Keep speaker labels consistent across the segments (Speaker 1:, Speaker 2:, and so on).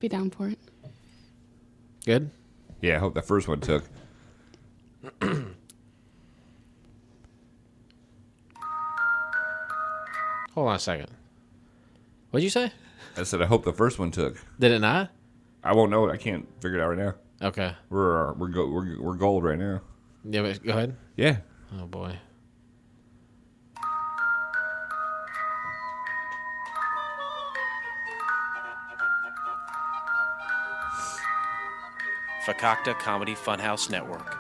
Speaker 1: Be down for it.
Speaker 2: Good?
Speaker 3: Yeah, I hope that first one took.
Speaker 2: Hold on a second. What'd you say?
Speaker 3: I said I hope the first one took.
Speaker 2: Did it not?
Speaker 3: I won't know. I can't figure it out right now.
Speaker 2: Okay.
Speaker 3: We're gold right now.
Speaker 2: Yeah, but go ahead.
Speaker 3: Yeah.
Speaker 2: Oh, boy.
Speaker 4: Fakakta Comedy Funhouse Network.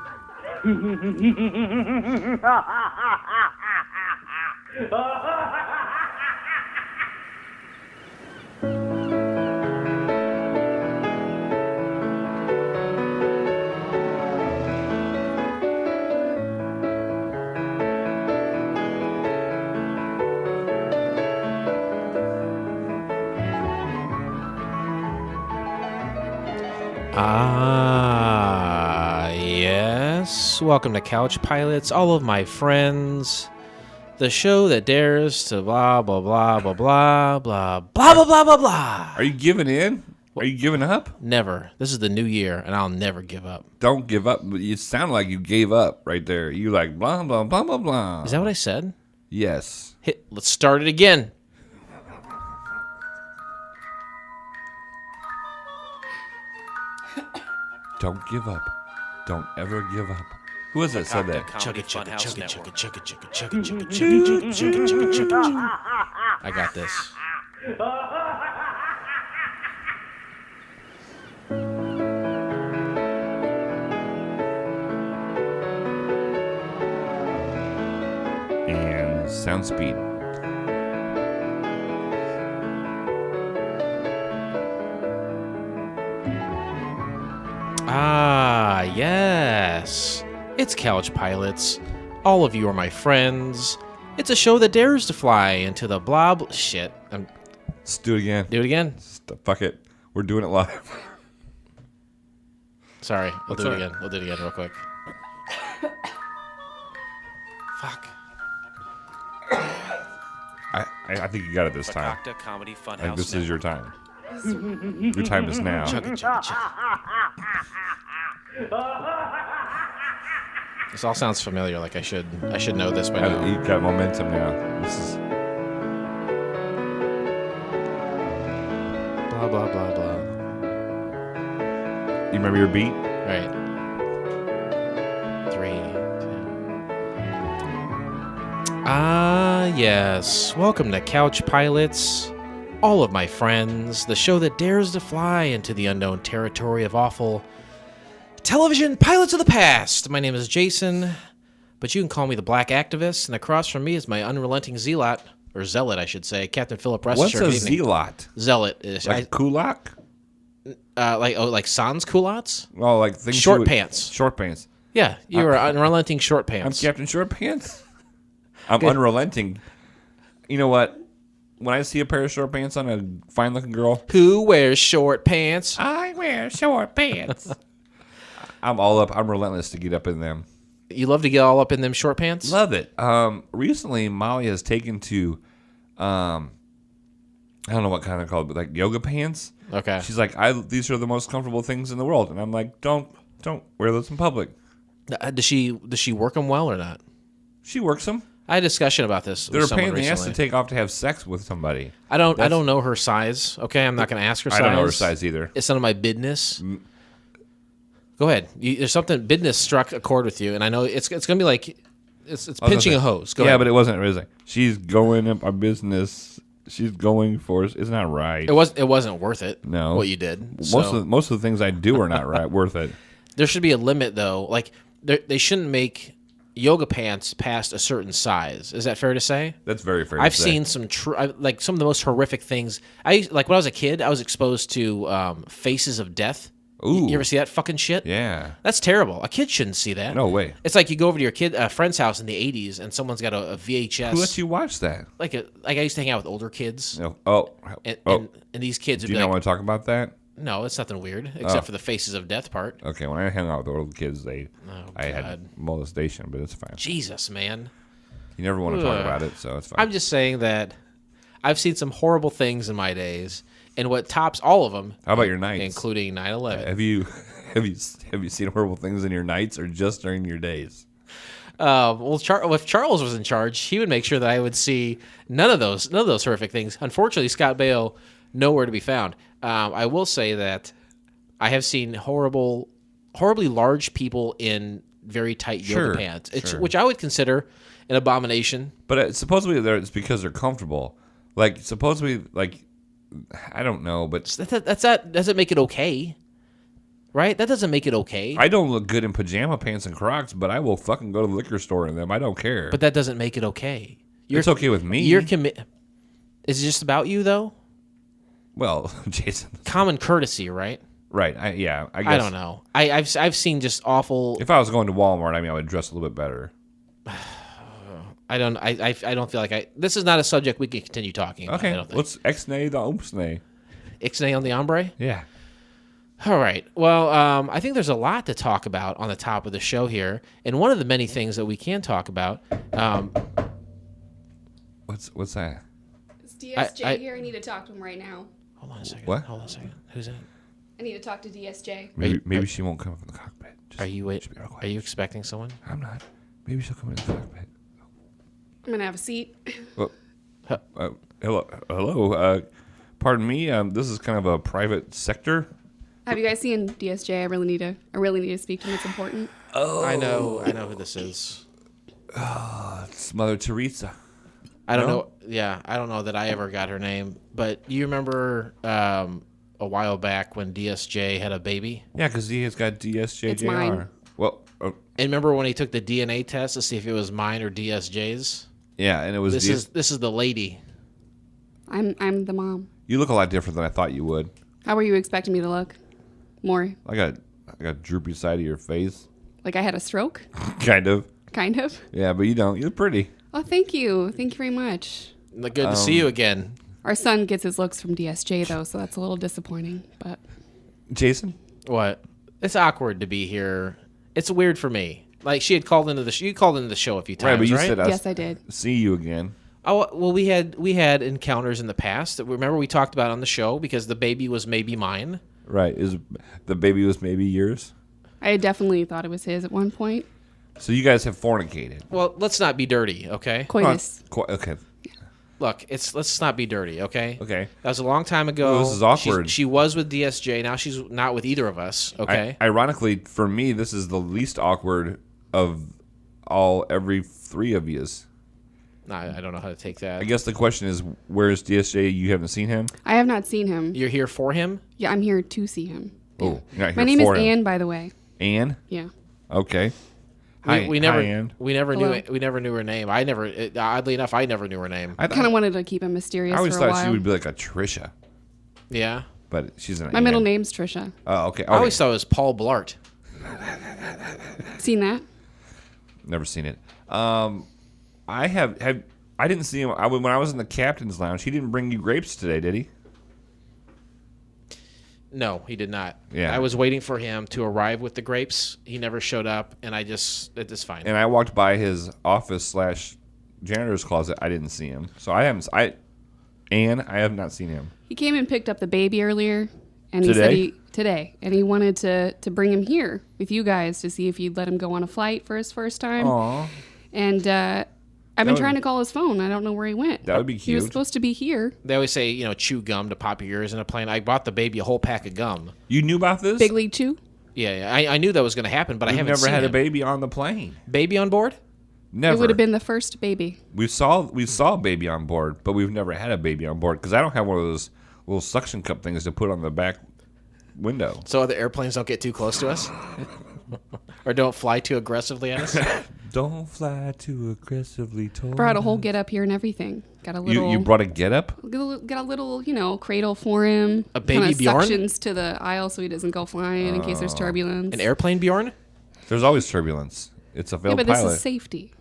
Speaker 2: Yes. Welcome to Couch Pilots, all of my friends. The show that dares to blah, blah, blah, blah, blah, blah, blah, blah, blah, blah, blah.
Speaker 3: Are you giving in? Are you giving up?
Speaker 2: Never. This is the new year, and I'll never give up.
Speaker 3: Don't give up. You sound like you gave up right there. You like blah, blah, blah, blah, blah.
Speaker 2: Is that what I said?
Speaker 3: Yes.
Speaker 2: Let's start it again.
Speaker 3: Don't give up. Don't ever give up. Who was it said that?
Speaker 2: Chugga, chugga, chugga, chugga, chugga, chugga, chugga, chugga, chugga, chugga, chugga, chugga, chugga. I got this.
Speaker 3: And sound speed.
Speaker 2: Ah, yes. It's Couch Pilots. All of you are my friends. It's a show that dares to fly into the blob... Shit.
Speaker 3: Let's do it again.
Speaker 2: Do it again?
Speaker 3: Fuck it. We're doing it live.
Speaker 2: Sorry. We'll do it
Speaker 3: all right.
Speaker 2: again. We'll do it again real quick. Fuck.
Speaker 3: I think you got it this time.
Speaker 4: Fakakta Comedy Funhouse
Speaker 3: I think this is
Speaker 4: Network.
Speaker 3: your time. Your time is now.
Speaker 2: Chugga, chugga, chugga. This all sounds familiar. Like I should know this by now.
Speaker 3: You've got momentum now. This is
Speaker 2: Blah, blah, blah, blah.
Speaker 3: You remember your beat?
Speaker 2: Right. 3, 2. Ah, yes. Welcome to Couch Pilots. All of my friends. The show that dares to fly into the unknown territory of awful television pilots of the past. My name is Jason, but you can call me the Black Activist, and across from me is my unrelenting zealot, or zealot, I should say, Captain Philip Restisher.
Speaker 3: What's a
Speaker 2: Good evening.
Speaker 3: zealot?
Speaker 2: Zealot is
Speaker 3: Like kulak?
Speaker 2: like sans culottes?
Speaker 3: Oh, like things
Speaker 2: Short
Speaker 3: you would-
Speaker 2: pants.
Speaker 3: Short pants.
Speaker 2: Yeah, you are unrelenting short
Speaker 3: I'm
Speaker 2: pants.
Speaker 3: Captain Short Pants. I'm unrelenting. You know what? When I see a pair of short pants on a fine-looking girl,
Speaker 2: Who wears short pants?
Speaker 3: I wear short pants. I'm all up. I'm relentless to get up in them.
Speaker 2: You love to get all up in them short pants?
Speaker 3: Love it. Recently, Molly has taken to, I don't know what kind of called, but like yoga pants.
Speaker 2: Okay.
Speaker 3: She's like, these are the most comfortable things in the world, and I'm like, don't wear those in public.
Speaker 2: Does she work them well or not?
Speaker 3: She works them.
Speaker 2: I had a discussion about this
Speaker 3: They're
Speaker 2: with
Speaker 3: a pain
Speaker 2: someone
Speaker 3: in the ass to
Speaker 2: recently.
Speaker 3: take off to have sex with somebody.
Speaker 2: I don't know her size. Okay, I'm not going to ask her size.
Speaker 3: I don't know her size either.
Speaker 2: It's none of my business. Go ahead. There's something business struck a chord with you, and I know it's going to be like it's pinching a hose. Go ahead.
Speaker 3: But it wasn't. It was like, she's going up our business. She's going for us. It's not right.
Speaker 2: It wasn't worth it.
Speaker 3: No.
Speaker 2: What you did.
Speaker 3: Most of the things I do are not right worth it.
Speaker 2: There should be a limit, though. Like they shouldn't make yoga pants past a certain size. Is that fair to say?
Speaker 3: That's very fair.
Speaker 2: I've
Speaker 3: to say.
Speaker 2: seen some like some of the most horrific things. When I was a kid, I was exposed to Faces of Death.
Speaker 3: Ooh.
Speaker 2: You ever see that fucking shit?
Speaker 3: Yeah.
Speaker 2: That's terrible. A kid shouldn't see that.
Speaker 3: No way.
Speaker 2: It's like you go over to your friend's house in the 80s and someone's got a VHS.
Speaker 3: Who lets you watch that?
Speaker 2: Like I used to hang out with older kids.
Speaker 3: No.
Speaker 2: And these kids would
Speaker 3: Do you
Speaker 2: be
Speaker 3: not
Speaker 2: like,
Speaker 3: want to talk about that?
Speaker 2: no, it's nothing weird, except for the Faces of Death part.
Speaker 3: Okay. When I hung out with the old kids, I
Speaker 2: God.
Speaker 3: had molestation, but it's fine.
Speaker 2: Jesus, man.
Speaker 3: You never want to talk about it, so it's fine.
Speaker 2: I'm just saying that I've seen some horrible things in my days. And what tops all of them,
Speaker 3: How about your nights?
Speaker 2: including 9/11?
Speaker 3: Have you seen horrible things in your nights or just during your days?
Speaker 2: Well, if Charles was in charge, he would make sure that I would see none of those horrific things. Unfortunately, Scott Baio, nowhere to be found. I will say that I have seen horribly large people in very tight yoga pants, which I would consider an abomination.
Speaker 3: But supposedly it's because they're comfortable. Like supposedly, like I don't know, but
Speaker 2: That doesn't make it okay, right? That doesn't make it okay.
Speaker 3: I don't look good in pajama pants and Crocs, but I will fucking go to the liquor store in them. I don't care.
Speaker 2: But that doesn't make it okay.
Speaker 3: It's okay with me.
Speaker 2: Is it just about you though?
Speaker 3: Well, Jason.
Speaker 2: Common courtesy, right?
Speaker 3: Right. I guess.
Speaker 2: I don't know. I've seen just awful.
Speaker 3: If I was going to Walmart, I would dress a little bit better.
Speaker 2: I don't feel like this is not a subject we can continue talking about.
Speaker 3: Okay. Let's ex-nay the oomsnay.
Speaker 2: Ixnay on the ombre?
Speaker 3: Yeah.
Speaker 2: All right. Well, I think there's a lot to talk about on the top of the show here. And one of the many things that we can talk about.
Speaker 3: What's that?
Speaker 1: Is DSJ here? I need to talk to him right now.
Speaker 2: Hold on a second.
Speaker 3: What?
Speaker 2: Hold on a second. Who's that?
Speaker 1: I need to talk to DSJ.
Speaker 3: Maybe she won't come from the cockpit.
Speaker 2: Are you expecting someone?
Speaker 3: I'm not. Maybe she'll come in the cockpit.
Speaker 1: I'm going to have a seat.
Speaker 3: Well, hello. Pardon me. This is kind of a private sector.
Speaker 1: Have you guys seen DSJ? I really need to speak to him. It's important.
Speaker 2: Oh, I know who this is.
Speaker 3: It's Mother Teresa.
Speaker 2: I don't know. Yeah, I don't know that I ever got her name. But you remember a while back when DSJ had a baby?
Speaker 3: Yeah, because he has got DSJ.
Speaker 1: It's mine.
Speaker 3: Well,
Speaker 2: and remember when he took the DNA test to see if it was mine or DSJ's?
Speaker 3: yeah, and it was.
Speaker 2: This is the lady.
Speaker 1: I'm the mom.
Speaker 3: You look a lot different than I thought you would.
Speaker 1: How were you expecting me to look? More
Speaker 3: I got a droopy side of your face.
Speaker 1: like I had a stroke?
Speaker 3: Kind of.
Speaker 1: Kind of.
Speaker 3: Yeah, but you don't. You're pretty.
Speaker 1: Oh, thank you. Thank you very much.
Speaker 2: Good to see you again.
Speaker 1: Our son gets his looks from DSJ though, so that's a little disappointing. But
Speaker 3: Jason?
Speaker 2: What? It's awkward to be here. It's weird for me. Like you called into the show a few times,
Speaker 3: Right, but you
Speaker 2: right?
Speaker 3: said
Speaker 1: yes, I did.
Speaker 3: See you again.
Speaker 2: Oh well, we had encounters in the past. Remember we talked about on the show because the baby was maybe mine.
Speaker 3: Right. The baby was maybe yours?
Speaker 1: I definitely thought it was his at one point.
Speaker 3: So you guys have fornicated.
Speaker 2: Well, let's not be dirty, okay?
Speaker 1: Coitus.
Speaker 3: Okay.
Speaker 2: Look, let's not be dirty, okay?
Speaker 3: Okay.
Speaker 2: That was a long time ago.
Speaker 3: Well, this is awkward.
Speaker 2: She was with DSJ. Now she's not with either of us, okay?
Speaker 3: Ironically, for me, this is the least awkward of every three of yous.
Speaker 2: I don't know how to take that.
Speaker 3: I guess the question is, where's DSJ? You haven't seen him?
Speaker 1: I have not seen him.
Speaker 2: You're here for him?
Speaker 1: Yeah, I'm here to see him.
Speaker 3: Oh, you're not
Speaker 1: My
Speaker 3: here
Speaker 1: name is
Speaker 3: for him.
Speaker 1: Anne, by the way.
Speaker 3: Anne?
Speaker 1: Yeah.
Speaker 3: Okay.
Speaker 2: We never
Speaker 3: Anne.
Speaker 1: Hello.
Speaker 2: we never knew her name. Oddly enough, I never knew her name.
Speaker 3: I
Speaker 1: Kind of wanted to keep it mysterious
Speaker 3: I always
Speaker 1: for a
Speaker 3: thought
Speaker 1: while.
Speaker 3: she would be like a Trisha,
Speaker 2: Yeah.
Speaker 3: but she's an
Speaker 1: My middle name's Trisha.
Speaker 3: Oh, okay.
Speaker 2: I always thought it was Paul Blart.
Speaker 1: Seen that?
Speaker 3: Never seen it. I didn't see him. When I was in the captain's lounge, he didn't bring you grapes today, did he?
Speaker 2: No, he did not.
Speaker 3: Yeah.
Speaker 2: I was waiting for him to arrive with the grapes. He never showed up, and it's fine.
Speaker 3: And I walked by his office / janitor's closet. I didn't see him. So I have not seen him.
Speaker 1: He came and picked up the baby earlier, and
Speaker 3: Today?
Speaker 1: and he wanted to bring him here with you guys to see if you'd let him go on a flight for his first time.
Speaker 3: Aw.
Speaker 1: And I've been trying to call his phone. I don't know where he went.
Speaker 3: That would be
Speaker 1: He was
Speaker 3: cute.
Speaker 1: supposed to be here.
Speaker 2: They always say, chew gum to pop your ears in a plane. I bought the baby a whole pack of gum.
Speaker 3: You knew about this?
Speaker 1: Big League Chew.
Speaker 2: Yeah. I knew that was going to happen, but I
Speaker 3: We've
Speaker 2: haven't
Speaker 3: never
Speaker 2: seen
Speaker 3: had a
Speaker 2: him.
Speaker 3: baby on the plane.
Speaker 2: Baby on board?
Speaker 3: Never.
Speaker 1: It would have been the first baby.
Speaker 3: We saw a baby on board, but we've never had a baby on board because I don't have one of those little suction cup things to put on the back window.
Speaker 2: So other airplanes don't get too close to us? Or don't fly too aggressively at us?
Speaker 3: Don't fly too aggressively.
Speaker 1: Brought a whole get up here and everything. Got a little.
Speaker 3: You brought a get up?
Speaker 1: Got a little, cradle for him.
Speaker 2: A baby
Speaker 1: Kinda
Speaker 2: Bjorn?
Speaker 1: Suctions to the aisle so he doesn't go flying in case there's turbulence.
Speaker 2: An airplane, Bjorn?
Speaker 3: There's always turbulence. It's a
Speaker 1: Yeah,
Speaker 3: failed
Speaker 1: but
Speaker 3: pilot.
Speaker 1: this is safety.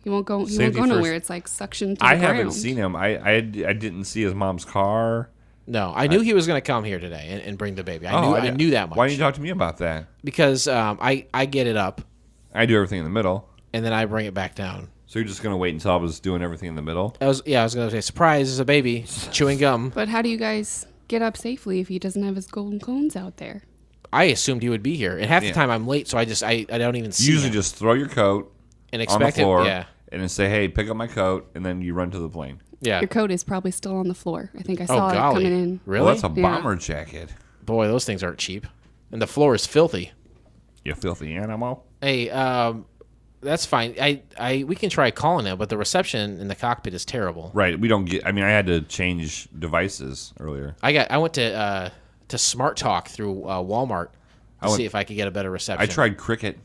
Speaker 1: He won't go. He
Speaker 3: Safety
Speaker 1: won't go
Speaker 3: first.
Speaker 1: nowhere. It's like suction to
Speaker 3: I
Speaker 1: the ground.
Speaker 3: haven't seen him. I didn't see his mom's car.
Speaker 2: No, I knew he was going to come here today and bring the baby. I knew that much.
Speaker 3: Why didn't you talk to me about that?
Speaker 2: Because I get it up,
Speaker 3: I do everything in the middle.
Speaker 2: and then I bring it back down.
Speaker 3: So you're just gonna wait until I was doing everything in the middle?
Speaker 2: I was going to say, surprise, is a baby chewing gum.
Speaker 1: But how do you guys get up safely if he doesn't have his golden cones out there?
Speaker 2: I assumed he would be here, and half the time I'm late, so I don't even see
Speaker 3: Usually
Speaker 2: him.
Speaker 3: just throw your coat
Speaker 2: And
Speaker 3: on the
Speaker 2: expect it,
Speaker 3: floor
Speaker 2: yeah.
Speaker 3: and then say, hey, pick up my coat, and then you run to the plane.
Speaker 2: Yeah.
Speaker 1: Your coat is probably still on the floor. I think I saw it
Speaker 2: golly.
Speaker 1: coming in.
Speaker 2: Really?
Speaker 3: Well, that's a
Speaker 1: Yeah.
Speaker 3: bomber jacket.
Speaker 2: Boy, those things aren't cheap. And the floor is filthy.
Speaker 3: You filthy animal.
Speaker 2: Hey, that's fine. We can try calling him, but the reception in the cockpit is terrible.
Speaker 3: Right. We don't get. I mean, I had to change devices earlier.
Speaker 2: I went to Smart Talk through Walmart to see if I could get a better reception.
Speaker 3: I tried Cricket.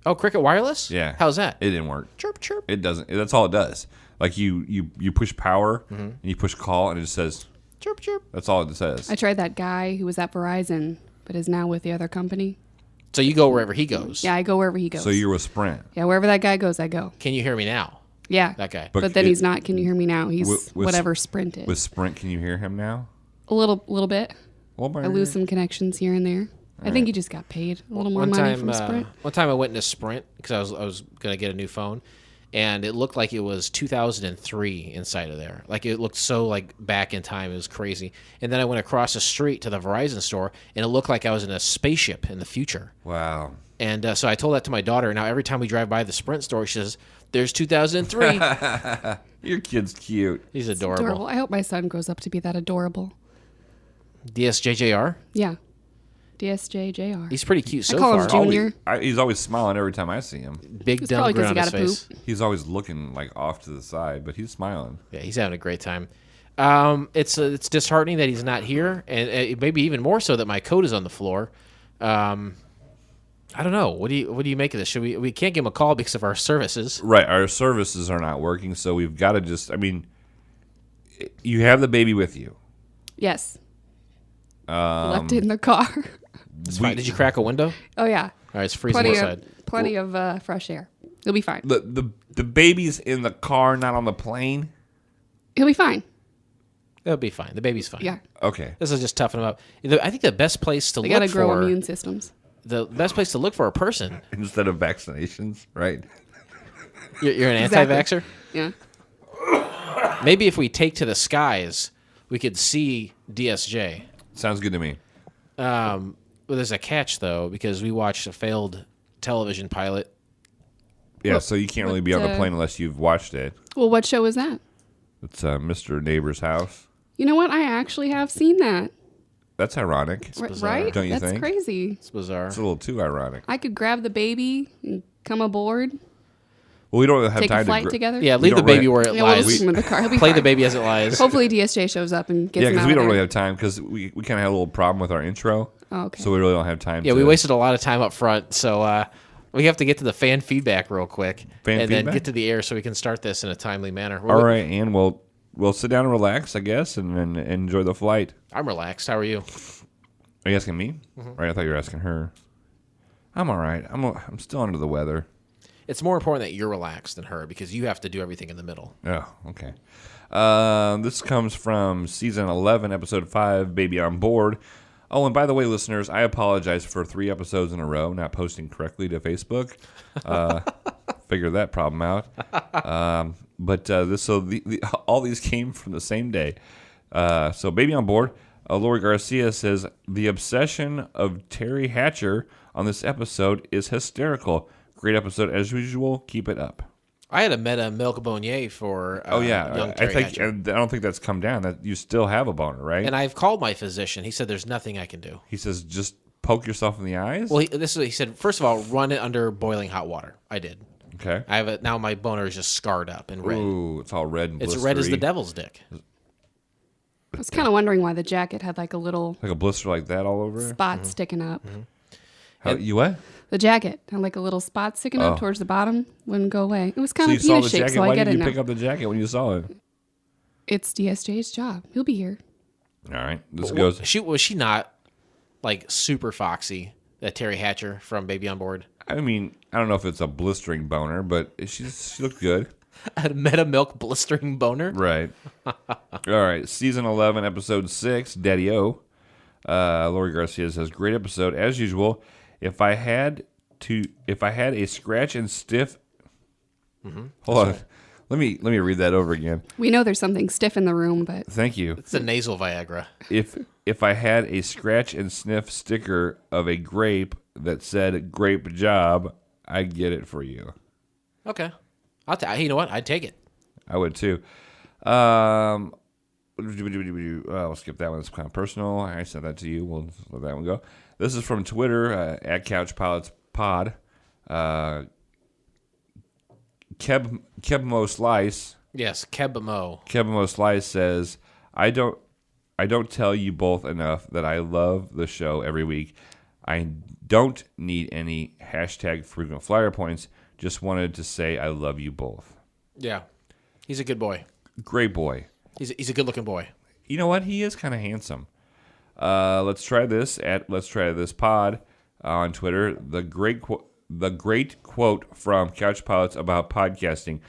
Speaker 2: Oh, Cricket Wireless?
Speaker 3: Yeah.
Speaker 2: How's that?
Speaker 3: It didn't work.
Speaker 2: Chirp, chirp.
Speaker 3: It doesn't. That's all it does. Like you push power and you push call and it just says
Speaker 2: Chirp, chirp.
Speaker 3: that's all it says.
Speaker 1: I tried that guy who was at Verizon, but is now with the other company.
Speaker 2: So you go wherever he goes.
Speaker 1: Yeah, I go wherever he goes.
Speaker 3: So you're with Sprint.
Speaker 1: Yeah, wherever that guy goes, I go.
Speaker 2: Can you hear me now?
Speaker 1: Yeah.
Speaker 2: That guy.
Speaker 1: But then he's not. Can you hear me now? He's
Speaker 3: With
Speaker 1: whatever Sprint is.
Speaker 3: With Sprint, can you hear him now?
Speaker 1: A little bit.
Speaker 3: Well,
Speaker 1: I lose some connections here and there. I think he just got paid a little more money from Sprint.
Speaker 2: One time I went into Sprint because I was going to get a new phone, and it looked like it was 2003 inside of there. Like it looked so like back in time. It was crazy. And then I went across the street to the Verizon store, and it looked like I was in a spaceship in the future.
Speaker 3: Wow.
Speaker 2: And so I told that to my daughter. Now every time we drive by the Sprint store, she says, "There's 2003."
Speaker 3: Your kid's cute.
Speaker 2: He's
Speaker 1: It's
Speaker 2: adorable.
Speaker 1: I hope my son grows up to be that adorable.
Speaker 2: DSJJR.
Speaker 1: Yeah. DSJJR.
Speaker 2: He's pretty cute so
Speaker 1: I call
Speaker 2: far.
Speaker 1: him Junior.
Speaker 3: He's always smiling every time I see him.
Speaker 2: Big
Speaker 1: It's
Speaker 2: dumb
Speaker 1: probably 'cause
Speaker 2: grin
Speaker 1: he
Speaker 2: on his
Speaker 1: gotta
Speaker 2: face.
Speaker 3: He's always looking like off to the side, but he's smiling.
Speaker 2: Yeah, he's having a great time. It's disheartening that he's not here, and maybe even more so that my coat is on the floor. I don't know. What do you make of this? Should we can't give him a call because of our services?
Speaker 3: Right. Our services are not working, so we've got to just. I mean, you have the baby with you.
Speaker 1: Yes. Left it in the car.
Speaker 2: It's fine. Did you crack a window?
Speaker 1: Oh, yeah.
Speaker 2: All right, it's freezing
Speaker 1: Plenty
Speaker 2: outside.
Speaker 1: of fresh air. He'll be fine.
Speaker 3: The baby's in the car, not on the plane.
Speaker 1: He'll be fine.
Speaker 2: It'll be fine. The baby's fine.
Speaker 1: Yeah.
Speaker 3: Okay.
Speaker 2: This is just toughen him up. I think the best place to
Speaker 1: They
Speaker 2: look
Speaker 1: got to grow
Speaker 2: for
Speaker 1: immune systems.
Speaker 2: the best place to look for a person.
Speaker 3: Instead of vaccinations, right?
Speaker 2: You're an
Speaker 1: Exactly.
Speaker 2: anti-vaxxer?
Speaker 1: Yeah.
Speaker 2: Maybe if we take to the skies, we could see DSJ.
Speaker 3: Sounds good to me.
Speaker 2: Well, there's a catch, though, because we watched a failed television pilot.
Speaker 3: Yeah, so you can't really be on the plane unless you've watched it.
Speaker 1: Well, what show is that?
Speaker 3: It's Mr. Neighbor's House.
Speaker 1: You know what? I actually have seen that.
Speaker 3: That's ironic.
Speaker 1: Right?
Speaker 3: Don't you
Speaker 1: That's
Speaker 3: think?
Speaker 1: crazy.
Speaker 2: It's bizarre.
Speaker 3: It's a little too ironic.
Speaker 1: I could grab the baby and come aboard,
Speaker 3: Well, we don't have
Speaker 1: take
Speaker 3: time
Speaker 1: a flight
Speaker 3: to.
Speaker 1: together.
Speaker 2: Yeah, leave the
Speaker 3: don't
Speaker 2: baby
Speaker 3: really-
Speaker 2: where it
Speaker 1: Yeah, we'll
Speaker 2: lies.
Speaker 1: just leave him in the car. He'll be
Speaker 2: Play
Speaker 1: fine.
Speaker 2: the baby as it lies.
Speaker 1: Hopefully DSJ shows up and gets
Speaker 3: Yeah,
Speaker 1: him
Speaker 3: because
Speaker 1: out
Speaker 3: we
Speaker 1: of
Speaker 3: don't
Speaker 1: there.
Speaker 3: really have time because we kind of had a little problem with our intro.
Speaker 1: Oh, okay.
Speaker 3: So we really don't have time.
Speaker 2: Yeah,
Speaker 3: to,
Speaker 2: we wasted a lot of time up front, so we have to get to the fan feedback real quick,
Speaker 3: Fan
Speaker 2: and then
Speaker 3: feedback?
Speaker 2: get to the air so we can start this in a timely manner.
Speaker 3: All right, and we'll sit down and relax, I guess, and enjoy the flight.
Speaker 2: I'm relaxed. How are you?
Speaker 3: Are you asking me? Right, I thought you were asking her. I'm all right. I'm still under the weather.
Speaker 2: It's more important that you're relaxed than her because you have to do everything in the middle.
Speaker 3: Oh, okay. This comes from season 11, episode 5, Baby on Board. Oh, and by the way, listeners, I apologize for 3 episodes in a row not posting correctly to Facebook. Figure that problem out. But all these came from the same day. So Baby on Board. Lori Garcia says, the obsession of Terry Hatcher on this episode is hysterical. Great episode as usual. Keep it up.
Speaker 2: I had a meta milk beignet for young
Speaker 3: I
Speaker 2: Terry
Speaker 3: think
Speaker 2: Hatcher.
Speaker 3: I don't think that's come down. That you still have a boner, right?
Speaker 2: And I've called my physician. He said there's nothing I can do.
Speaker 3: He says just poke yourself in the eyes.
Speaker 2: Well, he said, first of all, run it under boiling hot water. I did.
Speaker 3: Okay.
Speaker 2: I have it now. My boner is just scarred up and red.
Speaker 3: Ooh, it's all red and
Speaker 2: It's red as the
Speaker 3: blistery.
Speaker 2: devil's dick.
Speaker 1: I was kind of wondering why the jacket had like a little
Speaker 3: Like a blister like that all over it.
Speaker 1: spot sticking up.
Speaker 3: How, you what?
Speaker 1: The jacket had like a little spot sticking up towards the bottom. Wouldn't go away. It was kind
Speaker 3: So you
Speaker 1: of
Speaker 3: saw
Speaker 1: penis
Speaker 3: the
Speaker 1: shaped,
Speaker 3: jacket.
Speaker 1: so
Speaker 3: Why
Speaker 1: I get
Speaker 3: did
Speaker 1: it
Speaker 3: you
Speaker 1: now.
Speaker 3: pick up the jacket when you saw it?
Speaker 1: It's DSJ's job. He'll be here.
Speaker 3: All right. This
Speaker 2: Well,
Speaker 3: goes.
Speaker 2: was she not like super foxy? That Terry Hatcher from Baby on Board.
Speaker 3: I mean, I don't know if it's a blistering boner, but she looked good.
Speaker 2: I had a meta milk blistering boner.
Speaker 3: Right. All right. Season 11, episode 6, Daddy O. Lori Garcia says, great episode as usual. If I had a scratch and stiff, hold on. Let me read that over again.
Speaker 1: We know there's something stiff in the room, but
Speaker 3: Thank you.
Speaker 4: It's a nasal Viagra.
Speaker 3: If I had a scratch and sniff sticker of a grape that said "grape job," I'd get it for you.
Speaker 4: Okay. You know what? I'd take it.
Speaker 3: I would too. We'll skip that one. It's kind of personal. I sent that to you. We'll let that one go. This is from Twitter at Couch Pilots Pod. Kebmo Slice.
Speaker 4: Yes, Kebmo.
Speaker 3: Kebmo Slice says, I don't tell you both enough that I love the show every week. I don't need any hashtag frequent flyer points. Just wanted to say I love you both.
Speaker 4: Yeah. He's a good boy.
Speaker 3: Great boy.
Speaker 4: He's a good-looking boy.
Speaker 3: You know what? He is kind of handsome. Let's try this at Let's Try This Pod on Twitter. The great quote from Couch Pilots about podcasting.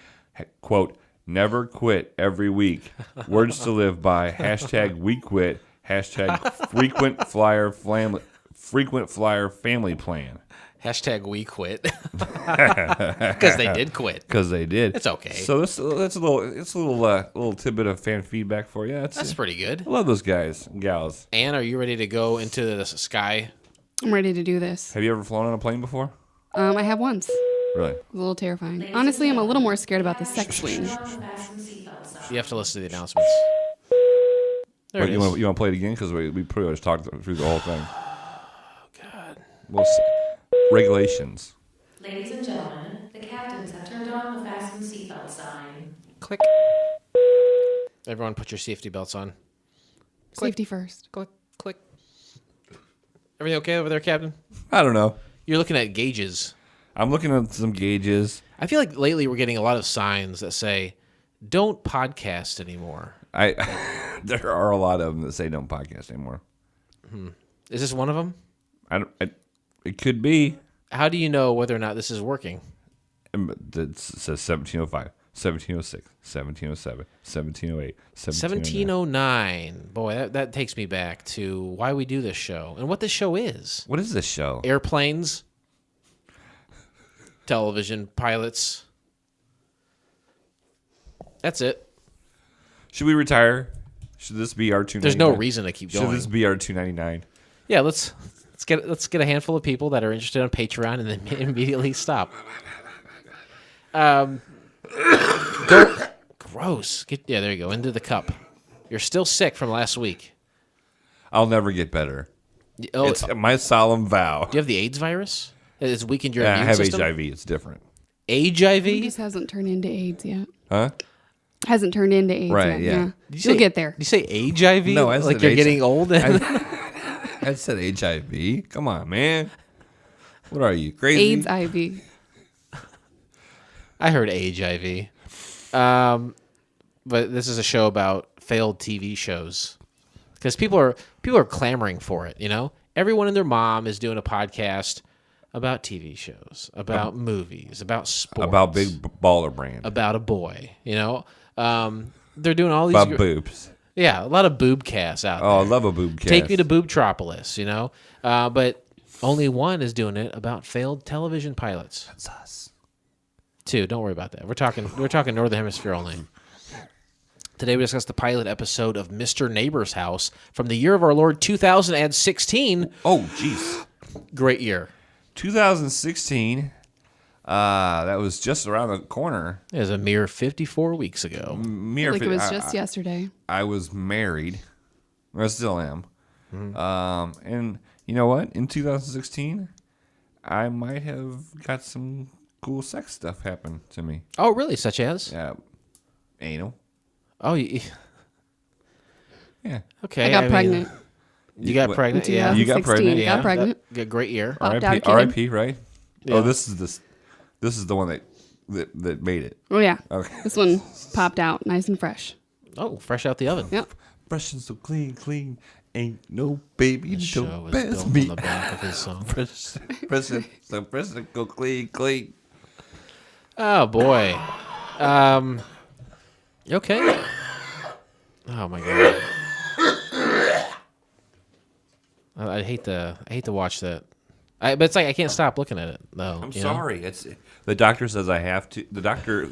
Speaker 3: Quote, never quit every week. Words to live by. Hashtag we quit. Hashtag frequent flyer family plan.
Speaker 4: Hashtag we quit. Because they did quit.
Speaker 3: Because they did.
Speaker 4: It's okay.
Speaker 3: So that's a little tidbit of fan feedback for you.
Speaker 4: That's pretty good.
Speaker 3: I love those guys and gals.
Speaker 4: Anne, are you ready to go into the sky?
Speaker 1: I'm ready to do this.
Speaker 3: Have you ever flown on a plane before?
Speaker 1: I have once. It
Speaker 3: Really?
Speaker 1: was a little terrifying. Honestly, I'm a little more scared about the sex swing.
Speaker 4: You have to listen to the announcements. There it
Speaker 3: You
Speaker 4: is.
Speaker 3: want to play it again? Because we pretty much talked through the whole thing.
Speaker 4: Oh, God.
Speaker 3: Well, regulations.
Speaker 5: Ladies and gentlemen, the captains have turned on the fasten seatbelt sign.
Speaker 4: Click. Everyone put your safety belts on.
Speaker 1: Safety first.
Speaker 4: Click, click. Everything okay over there, Captain?
Speaker 3: I don't know.
Speaker 4: You're looking at gauges.
Speaker 3: I'm looking at some gauges.
Speaker 4: I feel like lately we're getting a lot of signs that say, don't podcast anymore.
Speaker 3: There are a lot of them that say don't podcast anymore.
Speaker 4: Is this one of them?
Speaker 3: It could be.
Speaker 4: How do you know whether or not this is working?
Speaker 3: It says 1705, 1706, 1707, 1708,
Speaker 4: 1709. Boy, that takes me back to why we do this show and what this show is.
Speaker 3: What is this show?
Speaker 4: Airplanes, television, pilots. That's it.
Speaker 3: Should we retire? Should this be our $2.99?
Speaker 4: There's no reason to keep going.
Speaker 3: Should this be our $2.99?
Speaker 4: Yeah, let's get a handful of people that are interested on Patreon and then immediately stop. Go. Gross. There you go. Into the cup. You're still sick from last week.
Speaker 3: I'll never get better.
Speaker 4: Oh,
Speaker 3: It's my solemn vow.
Speaker 4: do you have the AIDS virus? It's weakened your
Speaker 3: I
Speaker 4: immune
Speaker 3: have
Speaker 4: system?
Speaker 3: HIV. It's different.
Speaker 1: It
Speaker 4: HIV?
Speaker 1: just hasn't turned into AIDS yet.
Speaker 3: Huh?
Speaker 1: Hasn't turned into AIDS
Speaker 3: Right,
Speaker 1: yet.
Speaker 3: yeah.
Speaker 1: You'll get there.
Speaker 4: Did you say HIV?
Speaker 3: No, I
Speaker 4: like
Speaker 3: said
Speaker 4: you're
Speaker 3: HIV.
Speaker 4: getting old.
Speaker 3: I said HIV. Come on, man. What are you, crazy?
Speaker 1: AIDS IV.
Speaker 4: I heard HIV. But this is a show about failed TV shows because people are clamoring for it. You know, everyone and their mom is doing a podcast about TV shows, about movies, about sports,
Speaker 3: About big baller brand.
Speaker 4: about a boy. You know, they're doing all these
Speaker 3: About boobs.
Speaker 4: Yeah, a lot of boob casts out there.
Speaker 3: Oh, I love a boob cast.
Speaker 4: Take me to Boobtropolis, you know? But only one is doing it about failed television pilots.
Speaker 3: That's us.
Speaker 4: Two, don't worry about that. We're talking Northern Hemisphere only. Today we discuss the pilot episode of Mr. Neighbor's House from the year of our Lord 2016.
Speaker 3: Oh, jeez.
Speaker 4: Great year.
Speaker 3: 2016. That was just around the corner.
Speaker 4: It was a mere 54 weeks ago.
Speaker 1: Like it was just yesterday.
Speaker 3: I was married. I still am.
Speaker 4: Mm-hmm.
Speaker 3: And you know what? In 2016, I might have got some cool sex stuff happen to me.
Speaker 4: Oh, really? Such as?
Speaker 3: Yeah. Anal.
Speaker 4: Oh,
Speaker 3: Yeah.
Speaker 4: okay.
Speaker 1: I got
Speaker 4: mean,
Speaker 1: pregnant.
Speaker 4: You got
Speaker 3: What?
Speaker 4: pregnant?
Speaker 1: In
Speaker 4: Yeah.
Speaker 3: You got
Speaker 1: 2016,
Speaker 3: pregnant?
Speaker 1: Got pregnant.
Speaker 4: Good, great year.
Speaker 1: Popped out a
Speaker 3: R.I.P.
Speaker 1: kid.
Speaker 3: R.I.P. Right?
Speaker 4: Yeah.
Speaker 3: Oh, this is the one that made it.
Speaker 1: Oh, yeah.
Speaker 3: Okay.
Speaker 1: This one popped out nice and fresh.
Speaker 4: Oh, fresh out the oven.
Speaker 1: Yep.
Speaker 3: Fresh and so clean. Ain't no baby
Speaker 4: The show
Speaker 3: don't
Speaker 4: was
Speaker 3: pass
Speaker 4: built on
Speaker 3: me.
Speaker 4: the back of his song.
Speaker 3: Fresh and go clean.
Speaker 4: Oh boy. Okay. Oh my god. I hate to watch that. But it's like I can't stop looking at it though.
Speaker 3: I'm
Speaker 4: you know?
Speaker 3: sorry. It's the doctor says I have to. The doctor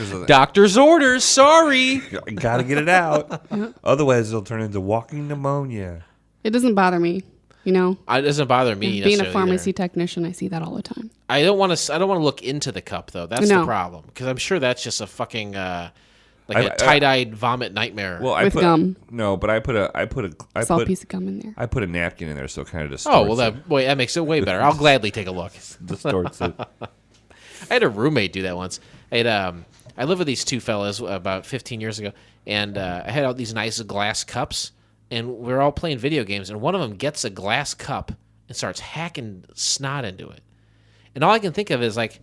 Speaker 3: says
Speaker 4: Doctor's orders. Sorry.
Speaker 3: I gotta get it out. Otherwise, it'll turn into walking pneumonia.
Speaker 1: It doesn't bother me. You know,
Speaker 4: It doesn't bother me.
Speaker 1: being a
Speaker 4: necessarily
Speaker 1: pharmacy
Speaker 4: either.
Speaker 1: technician, I see that all the time.
Speaker 4: I don't want to look into the cup though. That's
Speaker 1: No.
Speaker 4: the problem because I'm sure that's just a fucking like
Speaker 3: I-
Speaker 4: a tie-dyed vomit nightmare.
Speaker 3: Well, I
Speaker 1: With
Speaker 3: put
Speaker 1: gum.
Speaker 3: No, but I put a
Speaker 1: Saw a piece of gum in there.
Speaker 3: I put a napkin in there, so it kind of distorts.
Speaker 4: oh well, that makes it way better. I'll gladly take a look.
Speaker 3: distorts it.
Speaker 4: I had a roommate do that once. I lived with these two fellas about 15 years ago, and I had all these nice glass cups, and we were all playing video games, and one of them gets a glass cup and starts hacking snot into it. And all I can think of is like,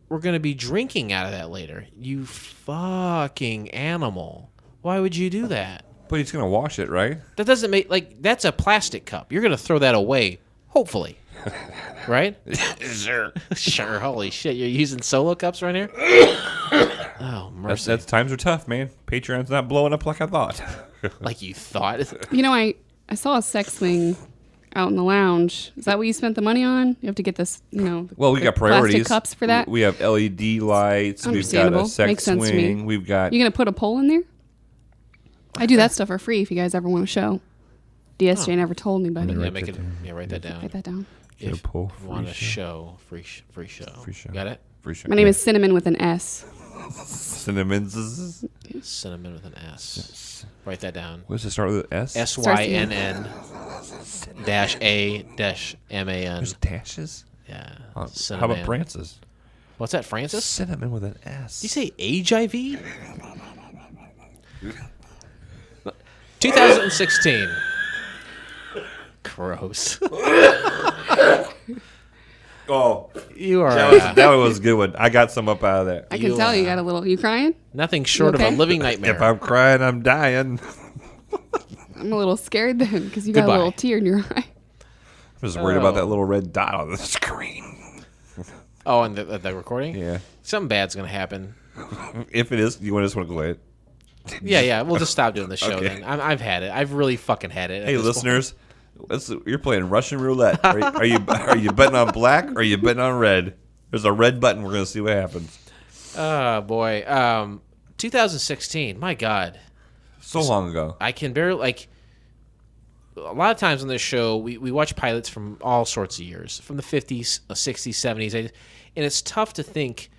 Speaker 4: we're going to be drinking out of that later. You fucking animal. Why would you do that?
Speaker 3: But he's gonna wash it, right?
Speaker 4: That doesn't make, like, that's a plastic cup. You're going to throw that away, hopefully. Right?
Speaker 3: Sure.
Speaker 4: Sure. Holy shit. You're using solo cups right here? Oh, mercy.
Speaker 3: That's times are tough, man. Patreon's not blowing up like I thought.
Speaker 4: Like you thought.
Speaker 1: You know, I saw a sex swing out in the lounge. Is that what you spent the money on? You have to get this, you know.
Speaker 3: Well, we
Speaker 1: the
Speaker 3: got priorities.
Speaker 1: Plastic cups for that.
Speaker 3: We have LED lights. We've got a
Speaker 1: Understandable.
Speaker 3: sex
Speaker 1: Makes sense to me.
Speaker 3: swing. We've got.
Speaker 1: You gonna put a pole in there? I do that stuff for free if you guys ever want to show. DSJ never told anybody.
Speaker 4: Yeah, make it. Yeah, write that down.
Speaker 1: Write that down.
Speaker 3: Get a
Speaker 4: If
Speaker 3: pull.
Speaker 4: you want
Speaker 3: Free
Speaker 4: a
Speaker 3: show.
Speaker 4: show, free show.
Speaker 3: Free show.
Speaker 4: Got it?
Speaker 3: Free show.
Speaker 1: My name is Cinnamon with an S.
Speaker 3: Cinnamons.
Speaker 4: Cinnamon with an S. Write that down.
Speaker 3: What does it start with? S.
Speaker 4: SYNN dash A dash MAN.
Speaker 3: There's dashes.
Speaker 4: Yeah.
Speaker 3: How
Speaker 4: Cinnamon.
Speaker 3: about Francis?
Speaker 4: What's that, Francis?
Speaker 3: Cinnamon with an S.
Speaker 4: Did you say HIV? 2016. Gross.
Speaker 3: Oh,
Speaker 4: You are
Speaker 3: that was a good one. I got some up out of there.
Speaker 1: I can tell you got a little. You crying?
Speaker 4: nothing short
Speaker 1: okay?
Speaker 4: of a living nightmare.
Speaker 3: If I'm crying, I'm dying.
Speaker 1: I'm a little scared then because you got
Speaker 4: Goodbye.
Speaker 1: a little tear in your eye.
Speaker 3: I'm just worried about that little red dot on the screen.
Speaker 4: Oh, and the recording?
Speaker 3: Yeah.
Speaker 4: Something bad's going to happen.
Speaker 3: If it is, you just want to go ahead.
Speaker 4: Yeah. We'll just stop doing the show
Speaker 3: Okay.
Speaker 4: then. I've had it. I've really fucking had it. at
Speaker 3: Hey,
Speaker 4: this
Speaker 3: listeners, you're playing Russian roulette. Are you betting on black or are you betting on red? There's a red button. We're going to see what happens.
Speaker 4: point. Oh, boy. 2016. My God.
Speaker 3: So long ago.
Speaker 4: I can barely, like, a lot of times on this show, we watch pilots from all sorts of years, from the 50s, 60s, 70s, 80s, and it's tough to think